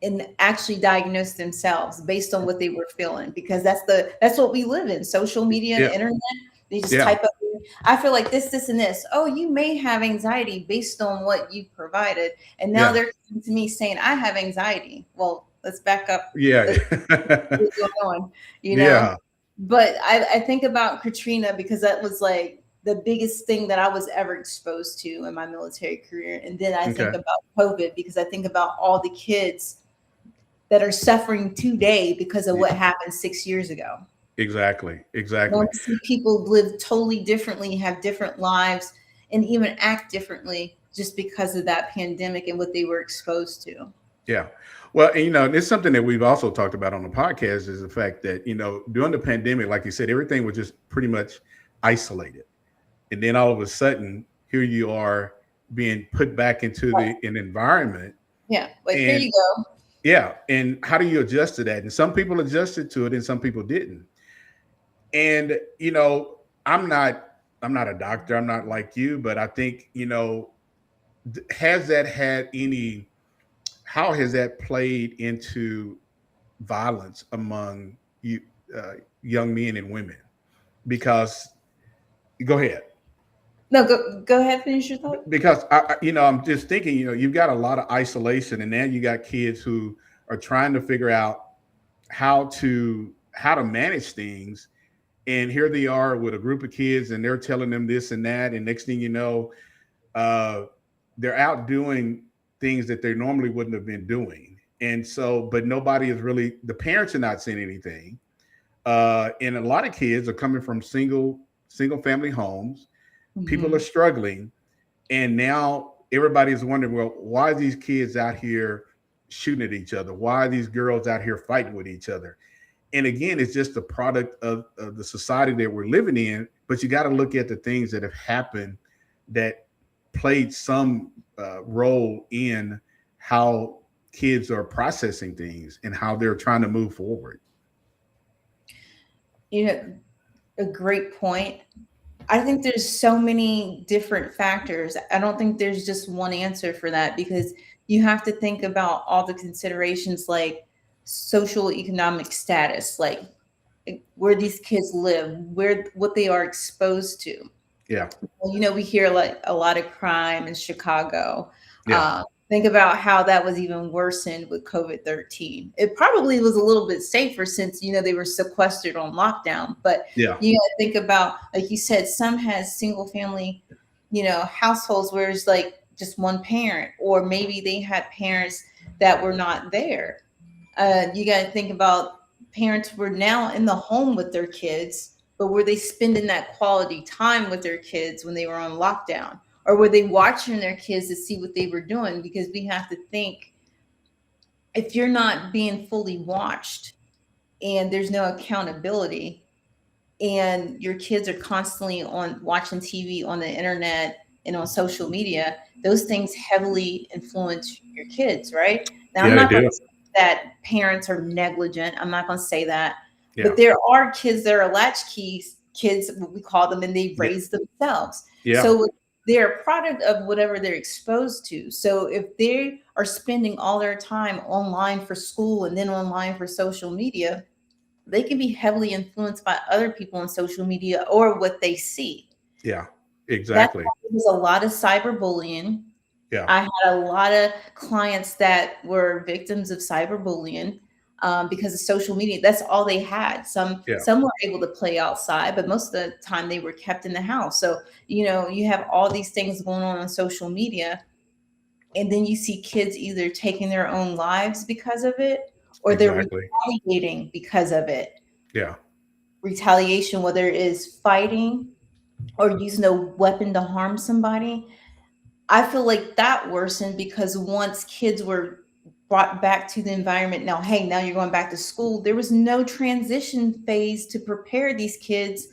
[SPEAKER 8] and actually diagnose themselves based on what they were feeling, because that's what we live in, social media and internet. They just type up, I feel like this, and this. Oh, you may have anxiety based on what you provided. And now they're coming to me saying, I have anxiety. Well, let's back up.
[SPEAKER 7] Yeah.
[SPEAKER 8] What's going on, But I think about Katrina because that was like the biggest thing that I was ever exposed to in my military career. And then I think about COVID because I think about all the kids that are suffering today because of what happened 6 years ago.
[SPEAKER 7] Exactly.
[SPEAKER 8] Don't see people live totally differently, have different lives, and even act differently just because of that pandemic and what they were exposed to.
[SPEAKER 7] Yeah. Well, and, it's something that we've also talked about on the podcast is the fact that, during the pandemic, like you said, everything was just pretty much isolated. And then all of a sudden, here you are being put back into an environment.
[SPEAKER 8] Yeah. Like, here you go.
[SPEAKER 7] Yeah. And how do you adjust to that? And some people adjusted to it and some people didn't. And, I'm not a doctor. I'm not like you, but I think, how has that played into violence among young men and women? Because go ahead.
[SPEAKER 8] No, go ahead, finish your thought.
[SPEAKER 7] Because I'm just thinking, you've got a lot of isolation, and now you got kids who are trying to figure out how to manage things. And here they are with a group of kids and they're telling them this and that. And next thing you know, they're out doing things that they normally wouldn't have been doing. And so, but nobody is really, the parents are not saying anything. And a lot of kids are coming from single family homes. Mm-hmm. People are struggling. And now everybody's wondering, well, why are these kids out here shooting at each other? Why are these girls out here fighting with each other? And again, it's just a product of the society that we're living in. But you got to look at the things that have happened that played some role in how kids are processing things and how they're trying to move forward.
[SPEAKER 8] A great point. I think there's so many different factors. I don't think there's just one answer for that, because you have to think about all the considerations like social economic status, like where these kids live, what they are exposed to.
[SPEAKER 7] Yeah.
[SPEAKER 8] We hear like a lot of crime in Chicago.
[SPEAKER 7] Yeah.
[SPEAKER 8] Think about how that was even worsened with COVID-13. It probably was a little bit safer since, they were sequestered on lockdown. But
[SPEAKER 7] Yeah.
[SPEAKER 8] you got to think about, like you said, some has single family, households where it's like just one parent, or maybe they had parents that were not there. You got to think about parents were now in the home with their kids, but were they spending that quality time with their kids when they were on lockdown? Or were they watching their kids to see what they were doing? Because we have to think, if you're not being fully watched and there's no accountability, and your kids are constantly on watching TV, on the internet, and on social media, those things heavily influence your kids, right? Now, I'm
[SPEAKER 7] Yeah, they
[SPEAKER 8] not going
[SPEAKER 7] do.
[SPEAKER 8] to say that parents are negligent. I'm not going to say that.
[SPEAKER 7] Yeah.
[SPEAKER 8] But there are kids that are latchkey kids, what we call them, and they
[SPEAKER 7] Yeah.
[SPEAKER 8] raise themselves.
[SPEAKER 7] Yeah.
[SPEAKER 8] So they're a product of whatever they're exposed to. So if they are spending all their time online for school and then online for social media, they can be heavily influenced by other people on social media or what they see.
[SPEAKER 7] Yeah,
[SPEAKER 8] That's
[SPEAKER 7] exactly.
[SPEAKER 8] why there's a lot of cyberbullying.
[SPEAKER 7] Yeah.
[SPEAKER 8] I had a lot of clients that were victims of cyberbullying because of social media. That's all they had. Some
[SPEAKER 7] Yeah.
[SPEAKER 8] some were able to play outside, but most of the time they were kept in the house. So you have all these things going on social media, and then you see kids either taking their own lives because of it, or they're
[SPEAKER 7] Exactly.
[SPEAKER 8] retaliating because of it.
[SPEAKER 7] Yeah.
[SPEAKER 8] Retaliation, whether it is fighting or using a weapon to harm somebody. I feel like that worsened because once kids were brought back to the environment, now, hey, now you're going back to school, there was no transition phase to prepare these kids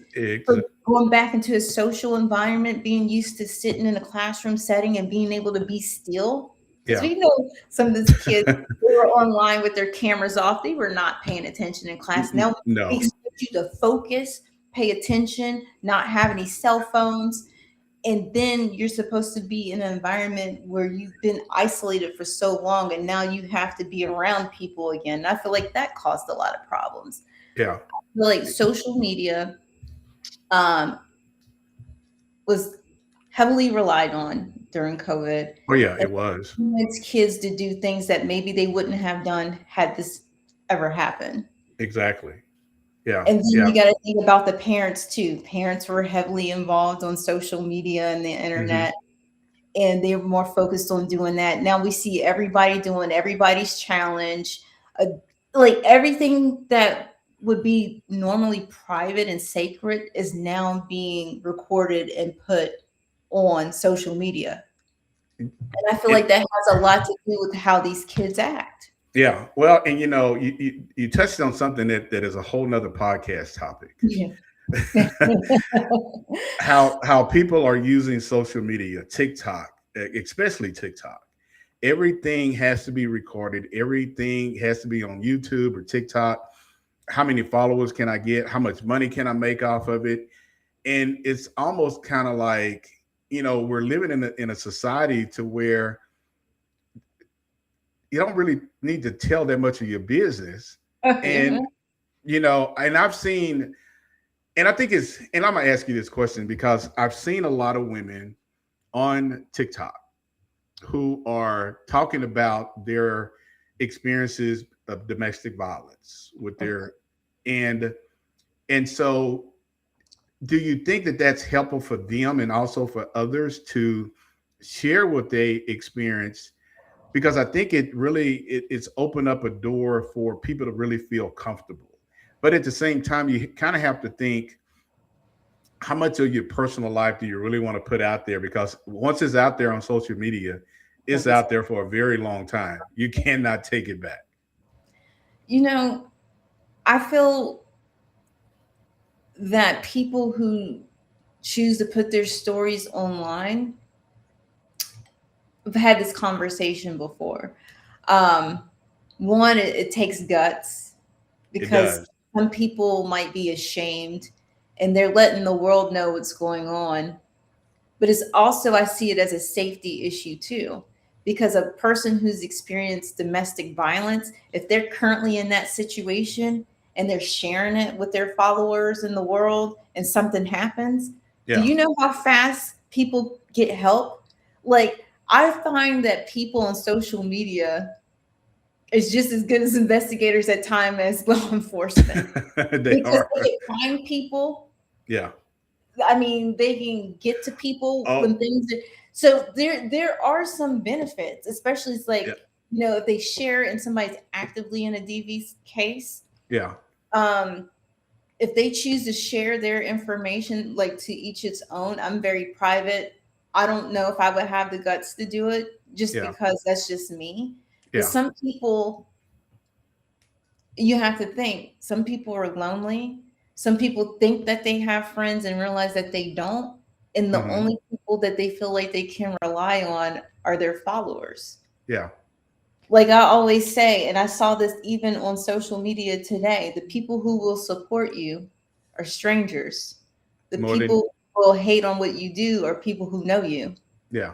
[SPEAKER 8] for going back into a social environment, being used to sitting in a classroom setting and being able to be still. Because
[SPEAKER 7] Yeah.
[SPEAKER 8] we know some of these kids, they were online with their cameras off. They were not paying attention in class. Now we
[SPEAKER 7] No.
[SPEAKER 8] expect you to focus, pay attention, not have any cell phones. And then you're supposed to be in an environment where you've been isolated for so long, and now you have to be around people again. And I feel like that caused a lot of problems.
[SPEAKER 7] Yeah.
[SPEAKER 8] I feel like social media was heavily relied on during COVID.
[SPEAKER 7] Oh yeah,
[SPEAKER 8] It
[SPEAKER 7] it was.
[SPEAKER 8] influenced kids to do things that maybe they wouldn't have done had this ever happened.
[SPEAKER 7] Exactly. Yeah.
[SPEAKER 8] And then
[SPEAKER 7] Yeah.
[SPEAKER 8] you got to think about the parents too. Parents were heavily involved on social media and the internet, and they were more focused on doing that. Now we see everybody doing everybody's challenge, like everything that would be normally private and sacred is now being recorded and put on social media. And I feel like that has a lot to do with how these kids act.
[SPEAKER 7] Yeah. Well, and you touched on something that is a whole nother podcast topic.
[SPEAKER 8] Yeah.
[SPEAKER 7] How people are using social media, TikTok, especially TikTok. Everything has to be recorded. Everything has to be on YouTube or TikTok. How many followers can I get? How much money can I make off of it? And it's almost kind of like, we're living in a society to where you don't really need to tell that much of your business. And, and I've seen, and I think and I'm going to ask you this question because I've seen a lot of women on TikTok who are talking about their experiences of domestic violence with their, and so do you think that that's helpful for them and also for others to share what they experience? Because I think it's opened up a door for people to really feel comfortable. But at the same time, you kind of have to think, how much of your personal life do you really want to put out there? Because once it's out there on social media, it's out there for a very long time. You cannot take it back.
[SPEAKER 8] I feel that people who choose to put their stories online, I've had this conversation before. One, it takes guts because some people might be ashamed and they're letting the world know what's going on. But it's also, I see it as a safety issue too, because a person who's experienced domestic violence, if they're currently in that situation and they're sharing it with their followers in the world and something happens, do you know how fast people get help? Like, I find that people on social media is just as good as investigators at time as law enforcement
[SPEAKER 7] They
[SPEAKER 8] because
[SPEAKER 7] are.
[SPEAKER 8] they can find people.
[SPEAKER 7] Yeah.
[SPEAKER 8] I mean, they can get to people when
[SPEAKER 7] Oh,
[SPEAKER 8] things. So there are some benefits, especially it's
[SPEAKER 7] yeah.
[SPEAKER 8] like if they share and somebody's actively in a DV case.
[SPEAKER 7] Yeah.
[SPEAKER 8] Um, if they choose to share their information, like to each its own, I'm very private. I don't know if I would have the guts to do it just
[SPEAKER 7] Yeah.
[SPEAKER 8] because that's just me. But
[SPEAKER 7] Yeah.
[SPEAKER 8] some people, you have to think, some people are lonely. Some people think that they have friends and realize that they don't. And the
[SPEAKER 7] Hmm.
[SPEAKER 8] only people that they feel like they can rely on are their followers.
[SPEAKER 7] Yeah.
[SPEAKER 8] Like I always say, and I saw this even on social media today, the people who will support you are strangers. The
[SPEAKER 7] More than,
[SPEAKER 8] people who will hate on what you do are people who know you.
[SPEAKER 7] yeah.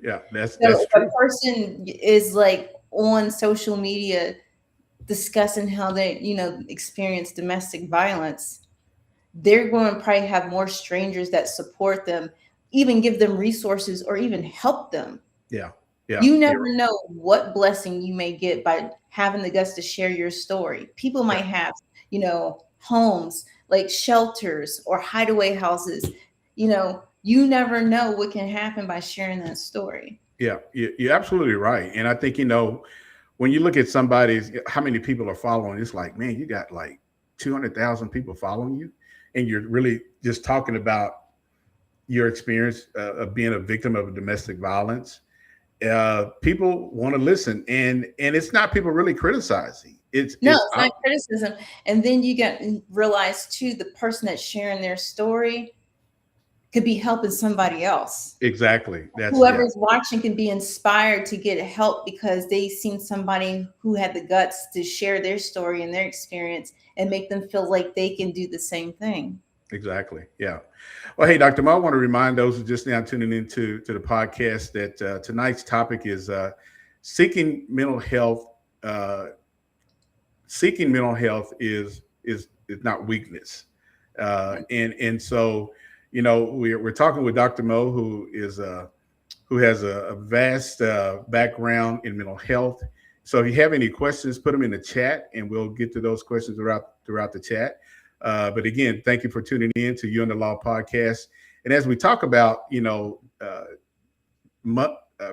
[SPEAKER 7] Yeah.
[SPEAKER 8] So
[SPEAKER 7] That's
[SPEAKER 8] if a
[SPEAKER 7] true.
[SPEAKER 8] person is like on social media discussing how they, experience domestic violence, they're going to probably have more strangers that support them, even give them resources or even help them.
[SPEAKER 7] Yeah. Yeah.
[SPEAKER 8] You never
[SPEAKER 7] You're,
[SPEAKER 8] know what blessing you may get by having the guts to share your story. People
[SPEAKER 7] yeah.
[SPEAKER 8] might have, homes like shelters or hideaway houses. You never know what can happen by sharing that story.
[SPEAKER 7] Yeah. You're absolutely right. And I think, when you look at somebody's, how many people are following, it's like, man, you got like 200,000 people following you. And you're really just talking about your experience of being a victim of domestic violence. People want to listen, and it's not people really criticizing. It's
[SPEAKER 8] No,
[SPEAKER 7] it's
[SPEAKER 8] it's not criticism. And then you get realize too, the person that's sharing their story could be helping somebody else.
[SPEAKER 7] exactly that's yeah,
[SPEAKER 8] Whoever's watching can be inspired to get help because they've seen somebody who had the guts to share their story and their experience and make them feel like they can do the same thing.
[SPEAKER 7] exactly, yeah. Well, hey, Dr. Mo, I want to remind those who just now tuning into the podcast that tonight's topic is seeking mental health. Uh, Seeking mental health is not weakness, and so we're talking with Dr. Mo, who has a vast background in mental health. So if you have any questions, put them in the chat, and we'll get to those questions throughout the chat. But again, thank you for tuning in to You and the Law podcast. And as we talk about,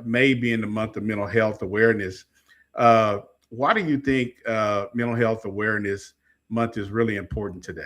[SPEAKER 7] May being the month of mental health awareness, why do you think mental health awareness month is really important today?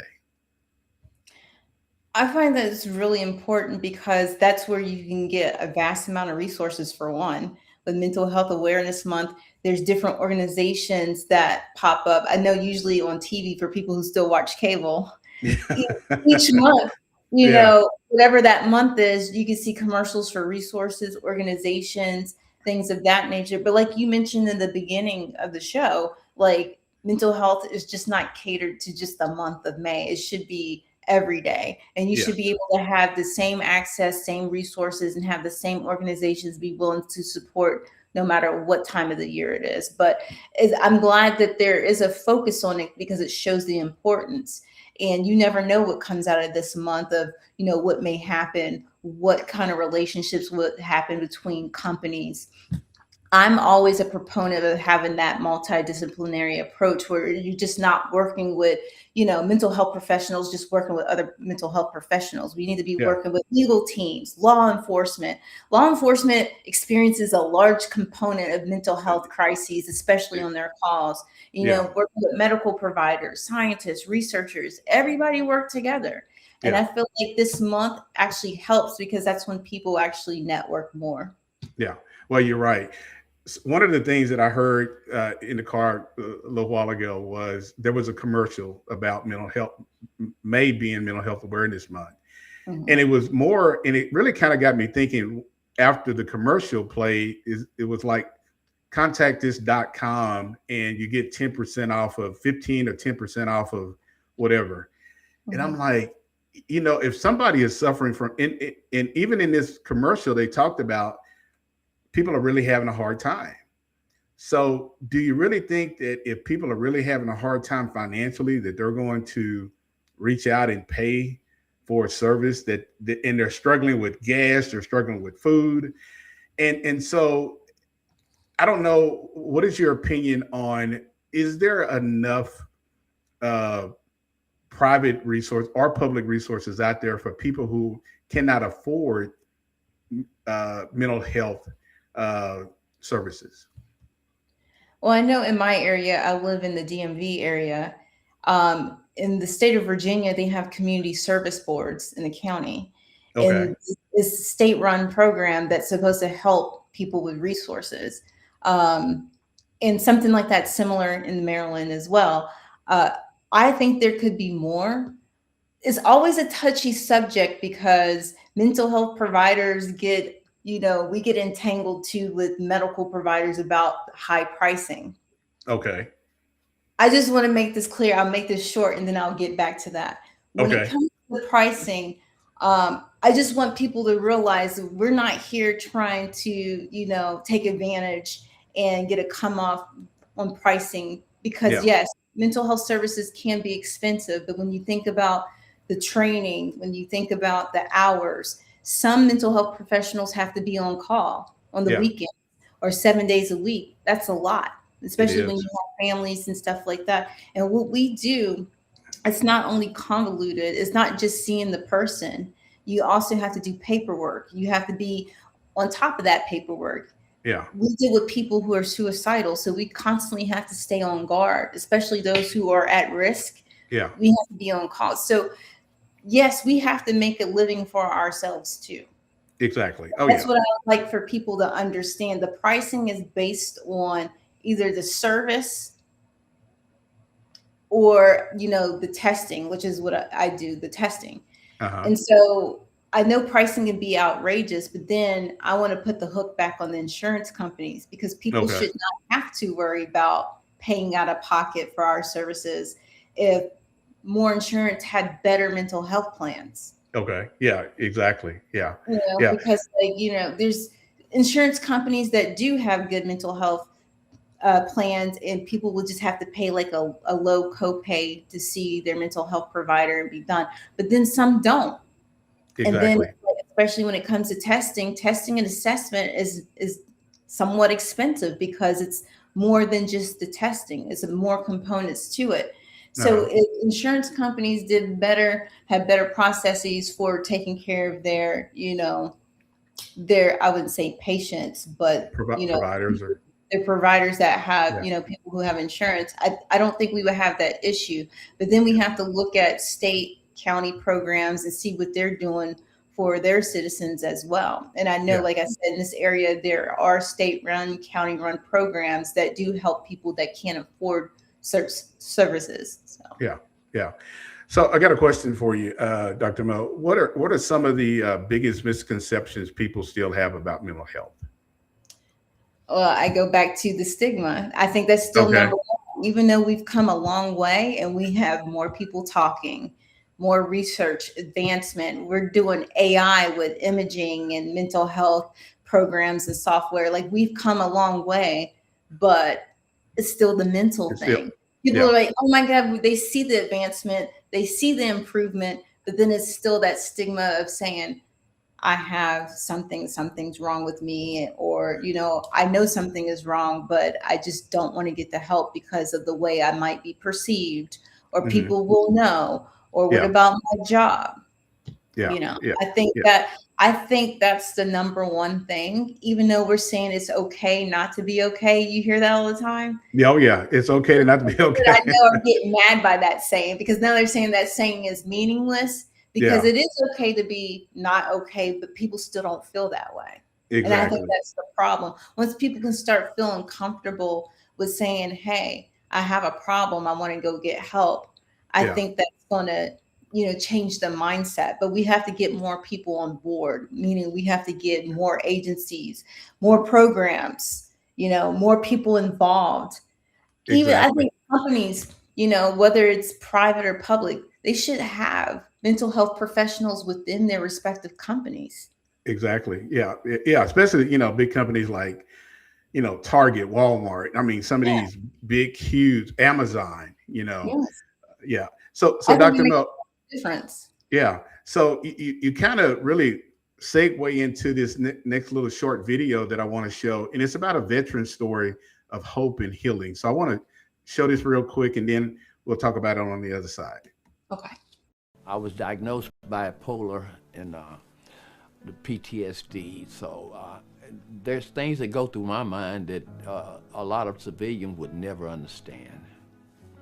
[SPEAKER 8] I find that it's really important because that's where you can get a vast amount of resources for one. With Mental Health Awareness Month, there's different organizations that pop up. I know usually on TV for people who still watch cable. Each month,
[SPEAKER 7] Yeah,
[SPEAKER 8] whatever that month is, you can see commercials for resources, organizations, things of that nature. But like you mentioned in the beginning of the show, like mental health is just not catered to just the month of May. It should be every day. And you
[SPEAKER 7] yeah,
[SPEAKER 8] should be able to have the same access, same resources, and have the same organizations be willing to support no matter what time of the year it is. But I'm glad that there is a focus on it because it shows the importance. And you never know what comes out of this month of, what may happen, what kind of relationships would happen between companies. I'm always a proponent of having that multidisciplinary approach where you're just not working with, mental health professionals, just working with other mental health professionals. We need to be
[SPEAKER 7] yeah,
[SPEAKER 8] working with legal teams, law enforcement. Law enforcement experiences a large component of mental health crises, especially on their calls.
[SPEAKER 7] yeah,
[SPEAKER 8] Working with medical providers, scientists, researchers, everybody work together. And
[SPEAKER 7] yeah,
[SPEAKER 8] I feel like this month actually helps because that's when people actually network more.
[SPEAKER 7] yeah. Well, you're right. One of the things that I heard in the car a little while ago was there was a commercial about mental health, May being Mental Health Awareness Month. And
[SPEAKER 8] Mhm.
[SPEAKER 7] it was more, and it really kind of got me thinking after the commercial played, it was like contact this.com and you get 10% off of 15 or 10% off of whatever. And I'm
[SPEAKER 8] Mhm.
[SPEAKER 7] like, if somebody is suffering from, and even in this commercial, they talked about people are really having a hard time. So, do you really think that if people are really having a hard time financially, that they're going to reach out and pay for a service and they're struggling with gas, they're struggling with food, And so I don't know, what is your opinion on, is there enough private resource or public resources out there for people who cannot afford mental health services?
[SPEAKER 8] Well, I know in my area, I live in the DMV area. In the state of Virginia, they have community service boards in the county.
[SPEAKER 7] Okay.
[SPEAKER 8] And it's a state-run program that's supposed to help people with resources. And something like that similar in Maryland as well. I think there could be more. It's always a touchy subject because mental health providers get, we get entangled too with medical providers about high pricing.
[SPEAKER 7] Okay.
[SPEAKER 8] I just want to make this clear. I'll make this short and then I'll get back to that. When it
[SPEAKER 7] Okay.
[SPEAKER 8] comes to the pricing, I just want people to realize that we're not here trying to, take advantage and get a come off on pricing because
[SPEAKER 7] Yeah.
[SPEAKER 8] yes, mental health services can be expensive, but when you think about the training, when you think about the hours, some mental health professionals have to be on call on the
[SPEAKER 7] Yeah.
[SPEAKER 8] weekend or 7 days a week. That's a lot, especially when
[SPEAKER 7] is.
[SPEAKER 8] you have families and stuff like that. And what we do, it's not only convoluted, it's not just seeing the person. You also have to do paperwork. You have to be on top of that paperwork.
[SPEAKER 7] Yeah.
[SPEAKER 8] We deal with people who are suicidal, so we constantly have to stay on guard, especially those who are at risk.
[SPEAKER 7] Yeah.
[SPEAKER 8] We have to be on call. So yes, we have to make a living for ourselves too.
[SPEAKER 7] Exactly. Oh,
[SPEAKER 8] That's
[SPEAKER 7] yeah.
[SPEAKER 8] what I would like for people to understand. The pricing is based on either the service or, the testing, which is what I do, the testing.
[SPEAKER 7] Uh-huh.
[SPEAKER 8] And so I know pricing can be outrageous, but then I want to put the hook back on the insurance companies because people
[SPEAKER 7] Okay.
[SPEAKER 8] should not have to worry about paying out of pocket for our services if more insurance had better mental health plans.
[SPEAKER 7] Okay. Yeah, exactly. Yeah. Yeah.
[SPEAKER 8] Because there's insurance companies that do have good mental health plans, and people will just have to pay like a low copay to see their mental health provider and be done. But then some don't. And then,
[SPEAKER 7] Exactly.
[SPEAKER 8] especially when it comes to testing and assessment is somewhat expensive because it's more than just the testing. It's more components to it. So
[SPEAKER 7] Uh-huh.
[SPEAKER 8] if insurance companies had better processes for taking care of their, I wouldn't say patients, but
[SPEAKER 7] Providers or
[SPEAKER 8] they're providers that have,
[SPEAKER 7] yeah.
[SPEAKER 8] people who have insurance. I don't think we would have that issue. But then we have to look at state, county programs and see what they're doing for their citizens as well. And I know,
[SPEAKER 7] Yeah.
[SPEAKER 8] like I said, in this area, there are state-run, county-run programs that do help people that can't afford services. So.
[SPEAKER 7] Yeah. Yeah. So I got a question for you, Dr. Mo. What are some of the biggest misconceptions people still have about mental health?
[SPEAKER 8] Well, I go back to the stigma. I think that's still
[SPEAKER 7] Okay.
[SPEAKER 8] number one, even though we've come a long way and we have more people talking, more research advancement. We're doing AI with imaging and mental health programs and software. Like we've come a long way, but it's still the mental
[SPEAKER 7] It's still-
[SPEAKER 8] thing. People are like, oh my God, they see the advancement, they see the improvement, but then it's still that stigma of saying, I have something's wrong with me, or, I know something is wrong, but I just don't want to get the help because of the way I might be perceived, or
[SPEAKER 7] Mhm.
[SPEAKER 8] people will know, or what
[SPEAKER 7] Yeah.
[SPEAKER 8] about my job?
[SPEAKER 7] Yeah. Yeah.
[SPEAKER 8] I think that's the number one thing, even though we're saying it's okay not to be okay. You hear that all the time.
[SPEAKER 7] Yeah. Oh, yeah. It's okay to not to be okay.
[SPEAKER 8] I know I'm getting mad by that saying because now they're saying that saying is meaningless. Because
[SPEAKER 7] Yeah.
[SPEAKER 8] it is okay to be not okay, but people still don't feel that way. And I
[SPEAKER 7] Exactly.
[SPEAKER 8] think that's the problem. Once people can start feeling comfortable with saying, hey, I have a problem, I want to go get help, I
[SPEAKER 7] Yeah.
[SPEAKER 8] think that's going to, change the mindset. But we have to get more people on board, meaning we have to get more agencies, more programs, more people involved. Even I
[SPEAKER 7] Exactly.
[SPEAKER 8] think companies, whether it's private or public, they should have mental health professionals within their respective companies.
[SPEAKER 7] Exactly. Yeah. Yeah. Especially, big companies like, Target, Walmart. I mean, some of
[SPEAKER 8] Yeah.
[SPEAKER 7] these big, huge Amazon,
[SPEAKER 8] Yes.
[SPEAKER 7] yeah. So
[SPEAKER 8] I think it
[SPEAKER 7] Dr.
[SPEAKER 8] makes
[SPEAKER 7] Mo,
[SPEAKER 8] a difference.
[SPEAKER 7] yeah. So you kind of really segue into this next little short video that I want to show. And it's about a veteran story of hope and healing. So I want to show this real quick, and then we'll talk about it on the other side.
[SPEAKER 8] Okay.
[SPEAKER 9] I was diagnosed bipolar and the PTSD. So there's things that go through my mind that a lot of civilians would never understand.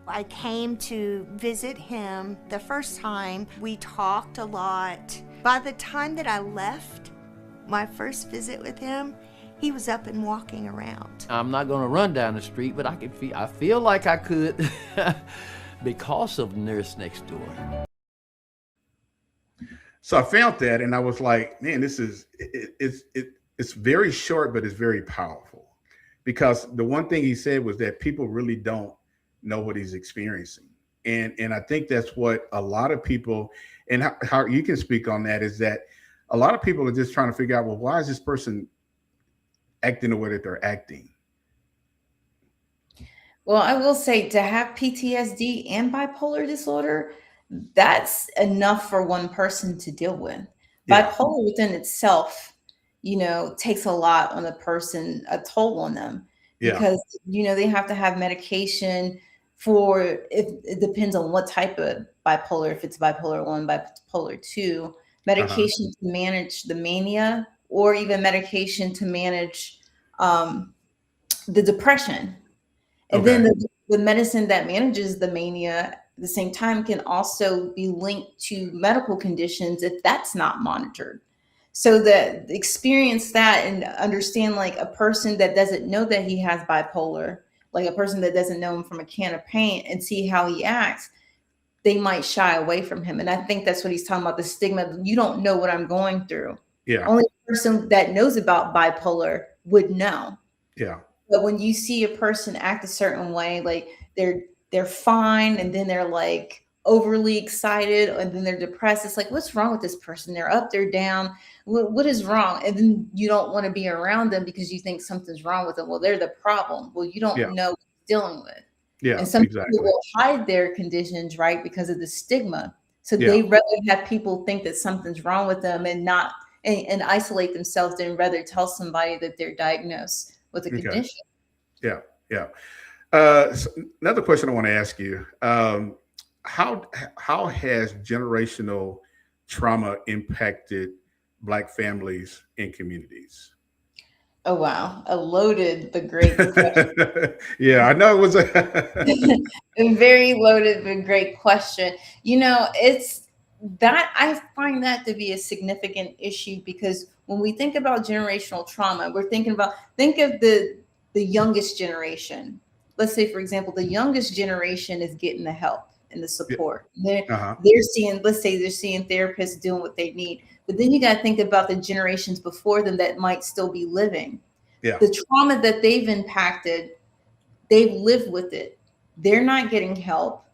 [SPEAKER 10] I came to visit him the first time. We talked a lot. By the time that I left my first visit with him, he was up and walking around.
[SPEAKER 9] I'm not going to run down the street, but I feel like I could because of Nurse Next Door.
[SPEAKER 7] So I found that, and I was like, man, it's very short, but it's very powerful, because the one thing he said was that people really don't know what he's experiencing. And I think that's what a lot of people, and how you can speak on that, is that a lot of people are just trying to figure out, well, why is this person acting the way that they're acting?
[SPEAKER 8] Well, I will say, to have PTSD and bipolar disorder, that's enough for one person to deal with.
[SPEAKER 7] Yeah.
[SPEAKER 8] Bipolar within itself, takes a lot on a person, a toll on them,
[SPEAKER 7] Yeah.
[SPEAKER 8] because, they have to have medication for, if it depends on what type of bipolar, if it's bipolar 1, bipolar 2, medication to manage the mania, or even medication to manage the depression. And then the medicine that manages the mania at the same time can also be linked to medical conditions if that's not monitored. So that experience that and understand, like, a person that doesn't know that he has bipolar, like a person that doesn't know him from a can of paint, and see how he acts, they might shy away from him. And I think that's what he's talking about, the stigma. You don't know what I'm going through.
[SPEAKER 7] Yeah.
[SPEAKER 8] Only the person that knows about bipolar would know.
[SPEAKER 7] Yeah.
[SPEAKER 8] But when you see a person act a certain way, like they're fine, and then they're like overly excited, and then they're depressed, it's like, what's wrong with this person? They're up, they're down. What is wrong? And then you don't want to be around them because you think something's wrong with them. Well, they're the problem. Well, you don't know what you're dealing with.
[SPEAKER 7] Yeah.
[SPEAKER 8] And some
[SPEAKER 7] Exactly.
[SPEAKER 8] people will hide their conditions, right, because of the stigma. So they rather have people think that something's wrong with them and not and isolate themselves than rather tell somebody that they're diagnosed with a condition.
[SPEAKER 7] Yeah. Yeah. So another question I want to ask you, how has generational trauma impacted Black families and communities?
[SPEAKER 8] Oh, wow. A loaded but great question.
[SPEAKER 7] Yeah, I know it was a
[SPEAKER 8] very loaded but great question. It's that I find that to be a significant issue, because when we think about generational trauma, think of the youngest generation. Let's say, for example, the youngest generation is getting the help and the support. They're seeing, let's say they're seeing therapists doing what they need. But then you got to think about the generations before them that might still be living.
[SPEAKER 7] Yeah.
[SPEAKER 8] The trauma that they've impacted, they've lived with it. They're not getting help.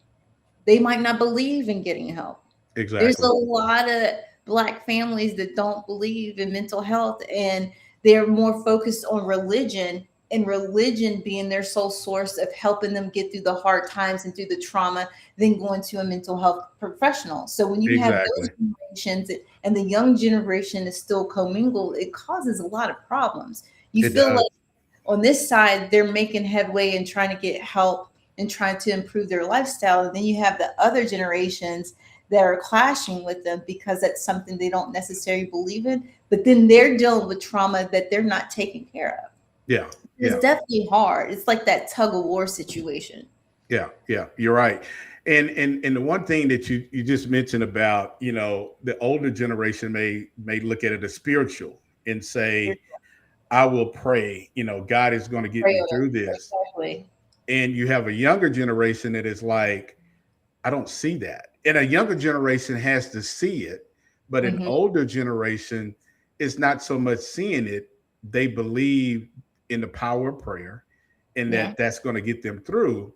[SPEAKER 8] They might not believe in getting help.
[SPEAKER 7] Exactly.
[SPEAKER 8] There's a lot of Black families that don't believe in mental health, and they're more focused on religion, and religion being their sole source of helping them get through the hard times and through the trauma, than going to a mental health professional. So when you have those generations and the young generation is still commingled, it causes a lot of problems. You feel like on this side, they're making headway and trying to get help and trying to improve their lifestyle. And then you have the other generations that are clashing with them because that's something they don't necessarily believe in, but then they're dealing with trauma that they're not taking care of.
[SPEAKER 7] Yeah.
[SPEAKER 8] It's definitely hard. It's like that tug of war situation.
[SPEAKER 7] Yeah. Yeah. You're right. And the one thing that you just mentioned about, the older generation may look at it as spiritual and say, I will pray, God is going to get me through this.
[SPEAKER 8] Exactly.
[SPEAKER 7] And you have a younger generation that is like, I don't see that. And a younger generation has to see it, but an older generation is not so much seeing it. They believe in the power of prayer and that's going to get them through.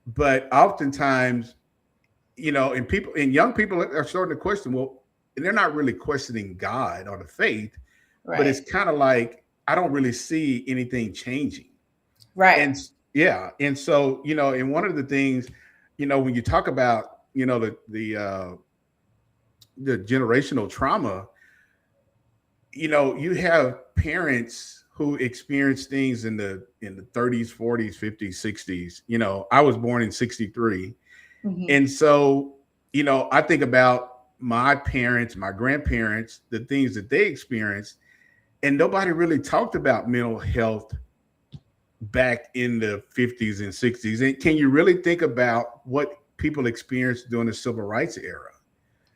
[SPEAKER 7] But oftentimes, and young people are starting to question, well, they're not really questioning God or the faith, but it's kind of like, I don't really see anything changing.
[SPEAKER 8] Right.
[SPEAKER 7] And so, and one of the things, when you talk about, the generational trauma, you have parents who experience things in the 30s, 40s, 50s, 60s. I was born in 63.
[SPEAKER 8] Mhm.
[SPEAKER 7] And so, I think about my parents, my grandparents, the things that they experienced, and nobody really talked about mental health back in the 50s and 60s. And can you really think about what people experienced during the civil rights era?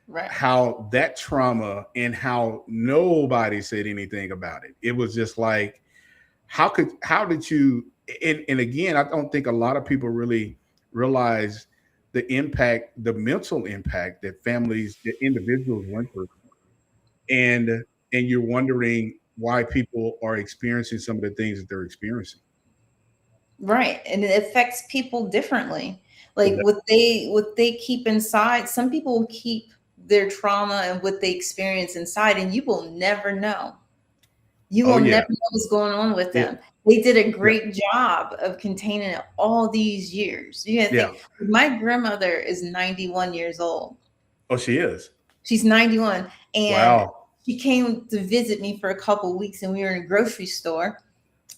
[SPEAKER 8] Right.
[SPEAKER 7] How that trauma and how nobody said anything about it. It was just like, how did you, and again, I don't think a lot of people really realize the mental impact that families, that individuals went through. And you're wondering why people are experiencing some of the things that they're experiencing.
[SPEAKER 8] Right. And it affects people differently.
[SPEAKER 7] It
[SPEAKER 8] Like
[SPEAKER 7] does.
[SPEAKER 8] what they keep inside, some people will keep their trauma and what they experience inside, and you will never know. You
[SPEAKER 7] Oh
[SPEAKER 8] will
[SPEAKER 7] yeah.
[SPEAKER 8] never know what's going on with
[SPEAKER 7] Yeah.
[SPEAKER 8] them. They did a
[SPEAKER 7] Yeah.
[SPEAKER 8] great job of containing it all these years. You gotta
[SPEAKER 7] Yeah.
[SPEAKER 8] think, my grandmother is 91 years old.
[SPEAKER 7] Oh, she is.
[SPEAKER 8] She's 91, and
[SPEAKER 7] Wow.
[SPEAKER 8] she came to visit me for a couple weeks, and we were in a grocery store,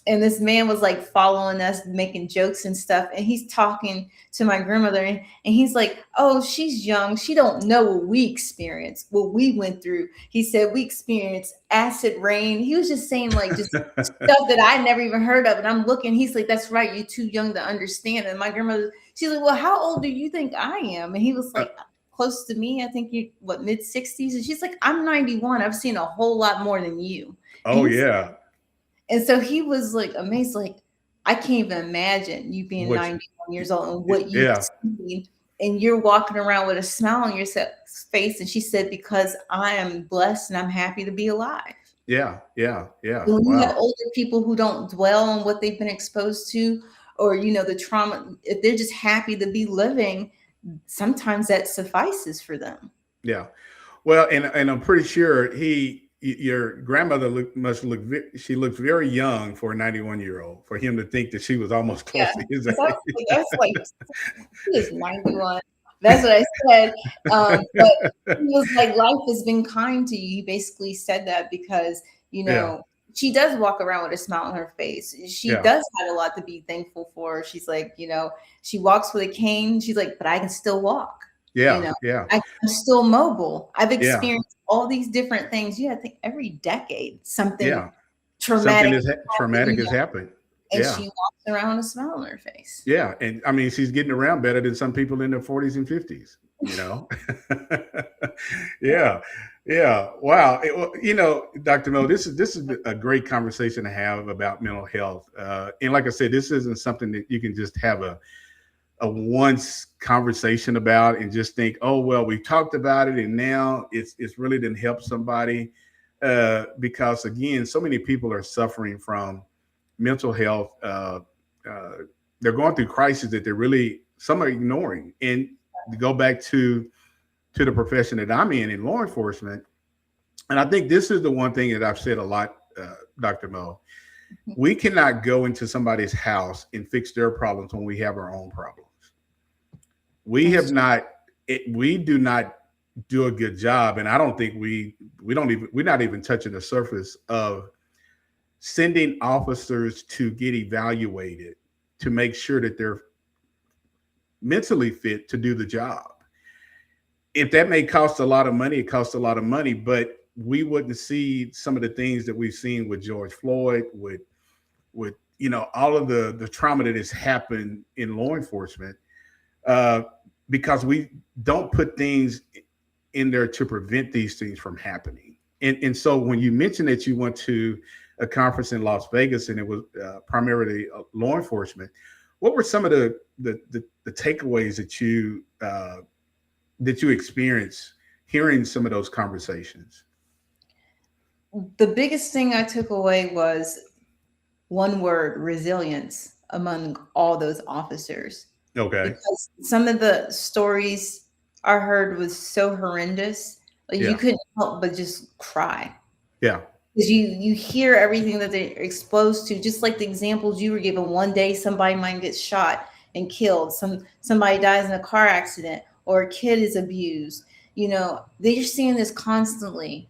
[SPEAKER 8] and this man was like following us, making jokes and stuff, and he's talking to my grandmother, and he's like, oh, she's young, she don't know what we experienced, what we went through. He said we experienced acid rain. He was just saying like just stuff that I never even heard of, and I'm looking, he's like, that's right, you're too young to understand. And my grandmother, she's like, well, how old do you think I am? And he was
[SPEAKER 7] Uh,
[SPEAKER 8] like, close to me, I think you what, mid-60s. And she's like, I'm 91, I've seen a whole lot more than you. And
[SPEAKER 7] oh
[SPEAKER 8] he's
[SPEAKER 7] yeah.
[SPEAKER 8] and so he was like amazed, like, I can't even imagine you being
[SPEAKER 7] Which
[SPEAKER 8] 91 years old and what you've
[SPEAKER 7] yeah.
[SPEAKER 8] seen. And you're walking around with a smile on your face. And she said, because I am blessed and I'm happy to be alive.
[SPEAKER 7] Yeah. Yeah. Yeah.
[SPEAKER 8] When you have
[SPEAKER 7] Wow.
[SPEAKER 8] older people who don't dwell on what they've been exposed to, or, the trauma, if they're just happy to be living, sometimes that suffices for them.
[SPEAKER 7] Yeah. Well, and I'm pretty sure your grandmother she looks very young for a 91-year-old, for him to think that she was almost
[SPEAKER 8] Yeah.
[SPEAKER 7] close to his
[SPEAKER 8] 'Cause
[SPEAKER 7] age.
[SPEAKER 8] that's like, he is 91. That's what I said. But he was like, life has been kind to you. He basically said that because,
[SPEAKER 7] Yeah.
[SPEAKER 8] she does walk around with a smile on her face. She
[SPEAKER 7] Yeah.
[SPEAKER 8] does have a lot to be thankful for. She's like, she walks with a cane. She's like, but I can still walk. You
[SPEAKER 7] Yeah.
[SPEAKER 8] know,
[SPEAKER 7] Yeah.
[SPEAKER 8] I'm still mobile. I've
[SPEAKER 7] Yeah.
[SPEAKER 8] experienced all these different things. I think every decade something
[SPEAKER 7] Yeah. Something
[SPEAKER 8] traumatic
[SPEAKER 7] is
[SPEAKER 8] happened,
[SPEAKER 7] traumatic has happened.
[SPEAKER 8] and
[SPEAKER 7] Yeah.
[SPEAKER 8] she walks around with a smile on her face.
[SPEAKER 7] Yeah. And I mean, she's getting around better than some people in their 40s and 50s, Yeah. Yeah. Wow. Well, Dr. Mo, this is a great conversation to have about mental health. And like I said, this isn't something that you can just have a once conversation about and just think, oh well, we talked about it and now it's really didn't help somebody. Because again, so many people are suffering from mental health. Uh, they're going through crises that some are ignoring. And to go back to the profession that I'm in law enforcement, and I think this is the one thing that I've said a lot, Dr. Mo. We cannot go into somebody's house and fix their problems when we have our own problems. We do not do a good job, and I don't think we're not even touching the surface of sending officers to get evaluated to make sure that they're mentally fit to do the job. If that may cost a lot of money, it costs a lot of money, but we wouldn't see some of the things that we've seen with George Floyd, with all of the trauma that has happened in law enforcement, because we don't put things in there to prevent these things from happening. And so when you mentioned that you went to a conference in Las Vegas and it was primarily law enforcement, what were some of the takeaways that you experienced hearing some of those conversations?
[SPEAKER 8] The biggest thing I took away was one word: resilience among all those officers.
[SPEAKER 7] Okay.
[SPEAKER 8] Because some of the stories I heard was so horrendous, like you
[SPEAKER 7] Yeah.
[SPEAKER 8] couldn't help but just cry.
[SPEAKER 7] Yeah.
[SPEAKER 8] Because you hear everything that they're exposed to, just like the examples you were given. One day somebody might get shot and killed, somebody dies in a car accident, or a kid is abused. They're seeing this constantly.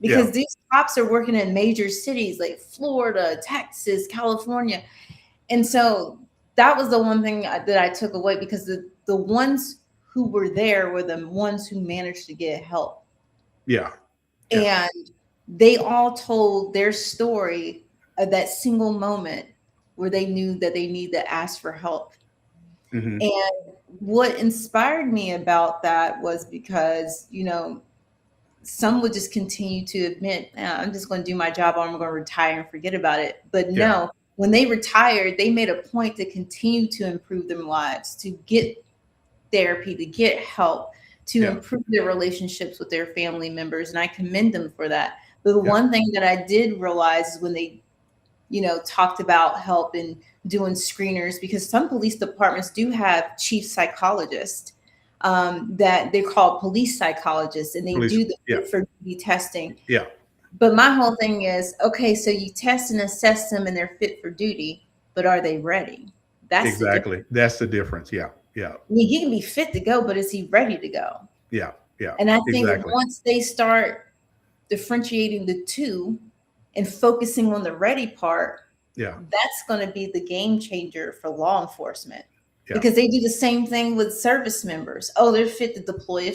[SPEAKER 8] because these cops are working in major cities like Florida, Texas, California. And so that was the one thing that I took away, because the ones who were there were the ones who managed to get help.
[SPEAKER 7] Yeah.
[SPEAKER 8] And they all told their story of that single moment where they knew that they need to ask for help.
[SPEAKER 7] Mm-hmm.
[SPEAKER 8] And what inspired me about that was because, some would just continue to admit, I'm just going to do my job, or I'm going to retire and forget about it. But no, when they retired, they made a point to continue to improve their lives, to get therapy, to get help, to improve their relationships with their family members. And I commend them for that. But the one thing that I did realize is when they, talked about help and doing screeners, because some police departments do have chief psychologists that they're called police psychologists, and they do the fit for duty testing.
[SPEAKER 7] Yeah.
[SPEAKER 8] But my whole thing is, okay, so you test and assess them and they're fit for duty, but are they ready? That's
[SPEAKER 7] exactly. That's the difference. Yeah. Yeah.
[SPEAKER 8] I mean, he can be fit to go, but is he ready to go?
[SPEAKER 7] Yeah. Yeah.
[SPEAKER 8] And I think once they start differentiating the two and focusing on the ready part, that's going to be the game changer for law enforcement. Because they do the same thing with service members. Oh, they're fit to deploy,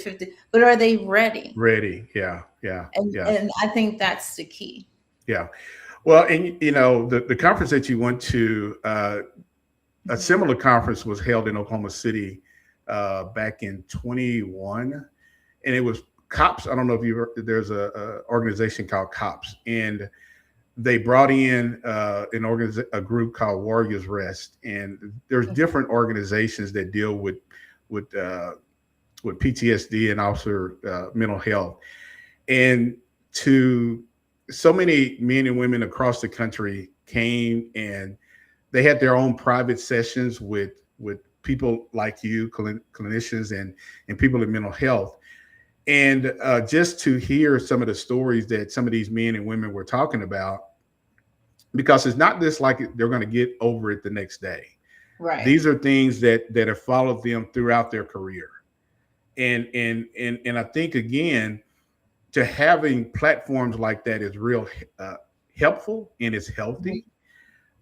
[SPEAKER 8] but are they ready?
[SPEAKER 7] Ready. Yeah. Yeah.
[SPEAKER 8] And I think that's the key.
[SPEAKER 7] Yeah. Well, and the conference that you went to, a similar conference was held in Oklahoma City back in 21, and it was COPS. I don't know if you heard, there's a organization called COPS, and they brought in a group called Warriors Rest, and there's different organizations that deal with PTSD and also mental health. And so many men and women across the country came, and they had their own private sessions with people like you, clinicians and people in mental health. And just to hear some of the stories that some of these men and women were talking about, because it's not just like they're going to get over it the next day.
[SPEAKER 8] Right.
[SPEAKER 7] These are things that have followed them throughout their career. And I think, again, to having platforms like that is real helpful, and it's healthy.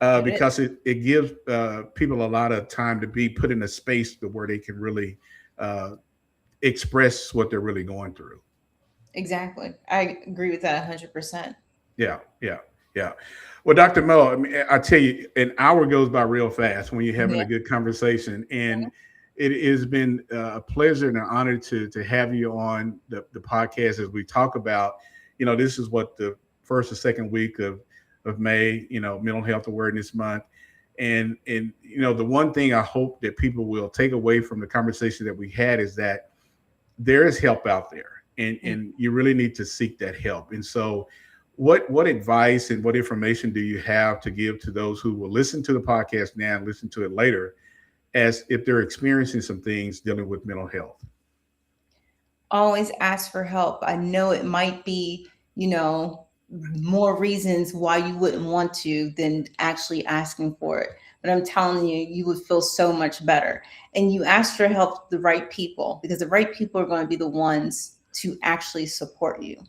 [SPEAKER 7] Because it gives people a lot of time to be put in a space where they can really express what they're really going through.
[SPEAKER 8] Exactly. I agree with that 100%.
[SPEAKER 7] Yeah. Well, Dr. Mo, I mean, I tell you, an hour goes by real fast when you're having a good conversation. And it has been a pleasure and an honor to have you on the podcast as we talk about, this is what the first or second week of May, Mental Health Awareness Month. And the one thing I hope that people will take away from the conversation that we had is that there is help out there, and you really need to seek that help. And so what advice and what information do you have to give to those who will listen to the podcast now and listen to it later, as if they're experiencing some things dealing with mental health?
[SPEAKER 8] Always ask for help. I know it might be, more reasons why you wouldn't want to than actually asking for it. But I'm telling you, you would feel so much better. And you ask for help to the right people, because the right people are going to be the ones to actually support you.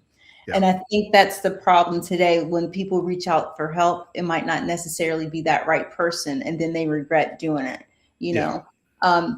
[SPEAKER 8] Yeah. And I think that's the problem today. When people reach out for help, it might not necessarily be that right person, and then they regret doing it.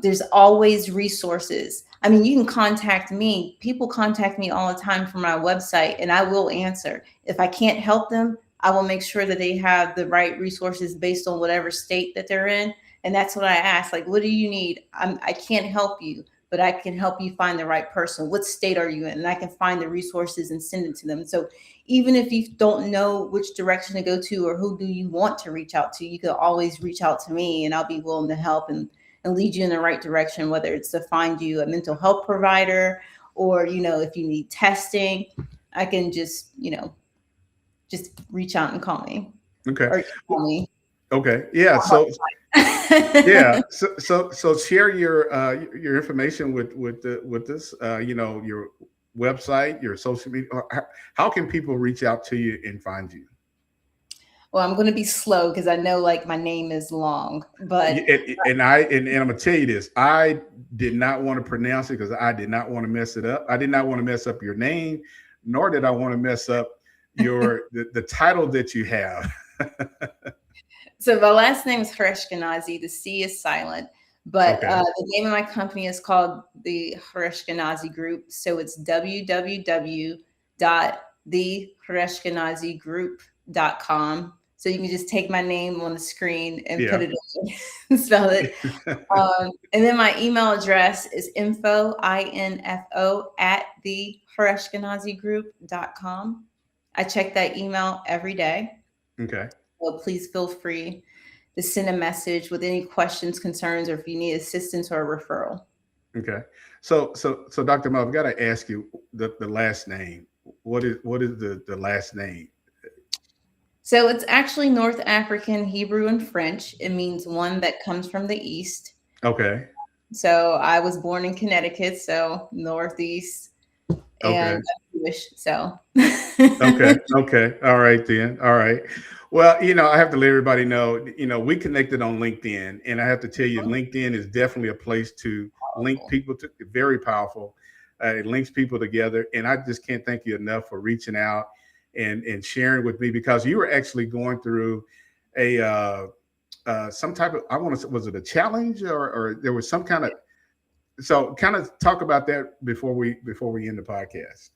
[SPEAKER 8] There's always resources. I mean, you can contact me. People contact me all the time from my website, and I will answer. If I can't help them, I will make sure that they have the right resources based on whatever state that they're in. And that's what I ask. Like, what do you need? I can't help you, but I can help you find the right person. What state are you in? And I can find the resources and send it to them. So even if you don't know which direction to go to or who do you want to reach out to, you can always reach out to me, and I'll be willing to help and lead you in the right direction, whether it's to find you a mental health provider, or, if you need testing, I can just reach out and call me.
[SPEAKER 7] Okay.
[SPEAKER 8] Or call me.
[SPEAKER 7] Okay. Yeah. So yeah. So share your information with us. Your website, your social media. How can people reach out to you and find you?
[SPEAKER 8] Well, I'm going to be slow because I know my name is long, but
[SPEAKER 7] and I'm gonna tell you this. I did not want to pronounce it because I did not want to mess it up. I did not want to mess up your name, nor did I want to mess up the title that you have.
[SPEAKER 8] So my last name is Hareshkenazi. The C is silent, but
[SPEAKER 7] Okay.
[SPEAKER 8] the name of my company is called the Hareshkenazi Group. So it's www.thehareshkenazigroup.com. So you can just take my name on the screen and put it in, spell it. And then my email address is info at thehareshkenazigroup.com. I check that email every day.
[SPEAKER 7] Okay.
[SPEAKER 8] So please feel free to send a message with any questions, concerns, or if you need assistance or a referral.
[SPEAKER 7] Okay. So Dr. Mo, I've got to ask you the last name. What is the last name?
[SPEAKER 8] So it's actually North African, Hebrew, and French. It means one that comes from the east.
[SPEAKER 7] Okay.
[SPEAKER 8] So I was born in Connecticut, so Northeast, and Jewish. So.
[SPEAKER 7] Okay. All right then. All right. Well, I have to let everybody know, we connected on LinkedIn, and I have to tell you, LinkedIn is definitely a place to link people to. Very powerful. It links people together, and I just can't thank you enough for reaching out and sharing with me, because you were actually going through a some type of, was it a challenge or there was some kind of, so kind of talk about that before we end the podcast.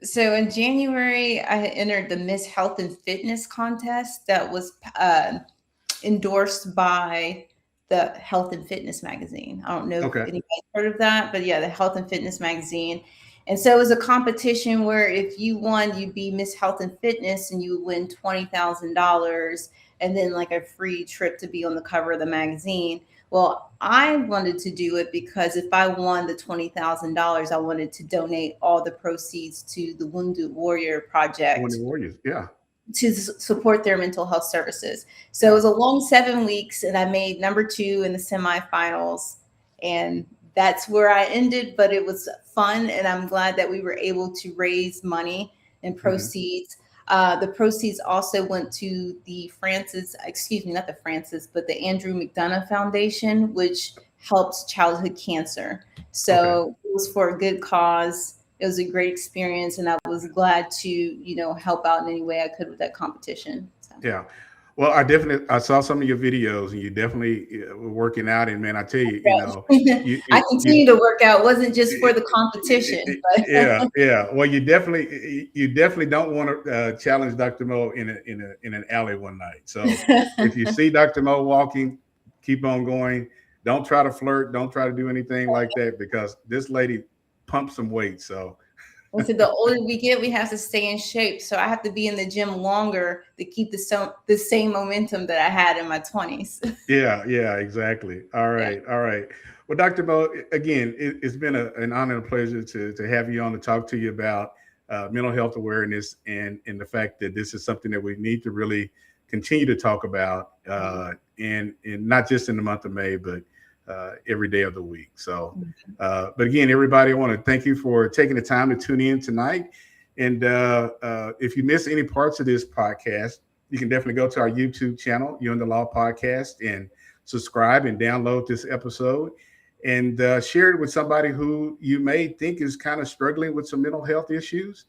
[SPEAKER 8] So in January, I entered the Miss Health and Fitness contest that was endorsed by the Health and Fitness magazine. I don't know if anybody's heard of that, but yeah, the Health and Fitness magazine. And so it was a competition where if you won, you'd be Miss Health and Fitness and you would win $20,000 and then like a free trip to be on the cover of the magazine. Well, I wanted to do it because if I won the $20,000, I wanted to donate all the proceeds to the Wounded Warrior Project.
[SPEAKER 7] Wounded Warriors, yeah.
[SPEAKER 8] To support their mental health services. So it was a long 7 weeks, and I made number 2 in the semifinals, and that's where I ended. But it was fun, and I'm glad that we were able to raise money and proceeds. The proceeds also went to the Andrew McDonough Foundation, which helps childhood cancer. So it was for a good cause. It was a great experience, and I was glad to, help out in any way I could with that competition. So.
[SPEAKER 7] Yeah. Well, I saw some of your videos, and you definitely were working out. And man, I tell you,
[SPEAKER 8] I continue to work out. It wasn't just for the competition. But.
[SPEAKER 7] Yeah. Well, you definitely don't want to challenge Dr. Mo in an alley one night. So if you see Dr. Mo walking, keep on going. Don't try to flirt. Don't try to do anything like that, because this lady pumps some weight. So.
[SPEAKER 8] And so the older we get, we have to stay in shape. So I have to be in the gym longer to keep the same momentum that I had in my 20s.
[SPEAKER 7] Yeah, exactly. All right. Well, Dr. Mo, again, it's been an honor and a pleasure to have you on to talk to you about mental health awareness and the fact that this is something that we need to really continue to talk about, and not just in the month of May, but every day of the week. So, but again, everybody, I want to thank you for taking the time to tune in tonight. And if you miss any parts of this podcast, you can definitely go to our YouTube channel, You and the Law Podcast, and subscribe and download this episode and share it with somebody who you may think is kind of struggling with some mental health issues.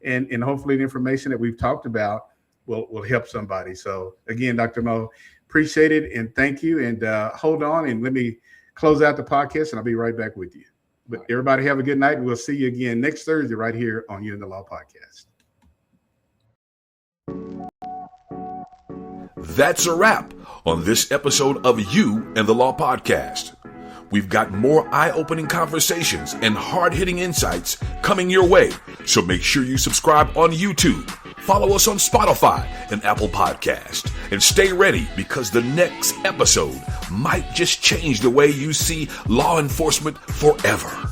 [SPEAKER 7] And hopefully the information that we've talked about will help somebody. So again, Dr. Mo, appreciate it and thank you. And hold on and let me close out the podcast, and I'll be right back with you. But everybody have a good night. We'll see you again next Thursday right here on You and the Law Podcast.
[SPEAKER 1] That's a wrap on this episode of You and the Law Podcast. We've got more eye-opening conversations and hard-hitting insights coming your way, so make sure you subscribe on YouTube, follow us on Spotify and Apple Podcast, and stay ready, because the next episode might just change the way you see law enforcement forever.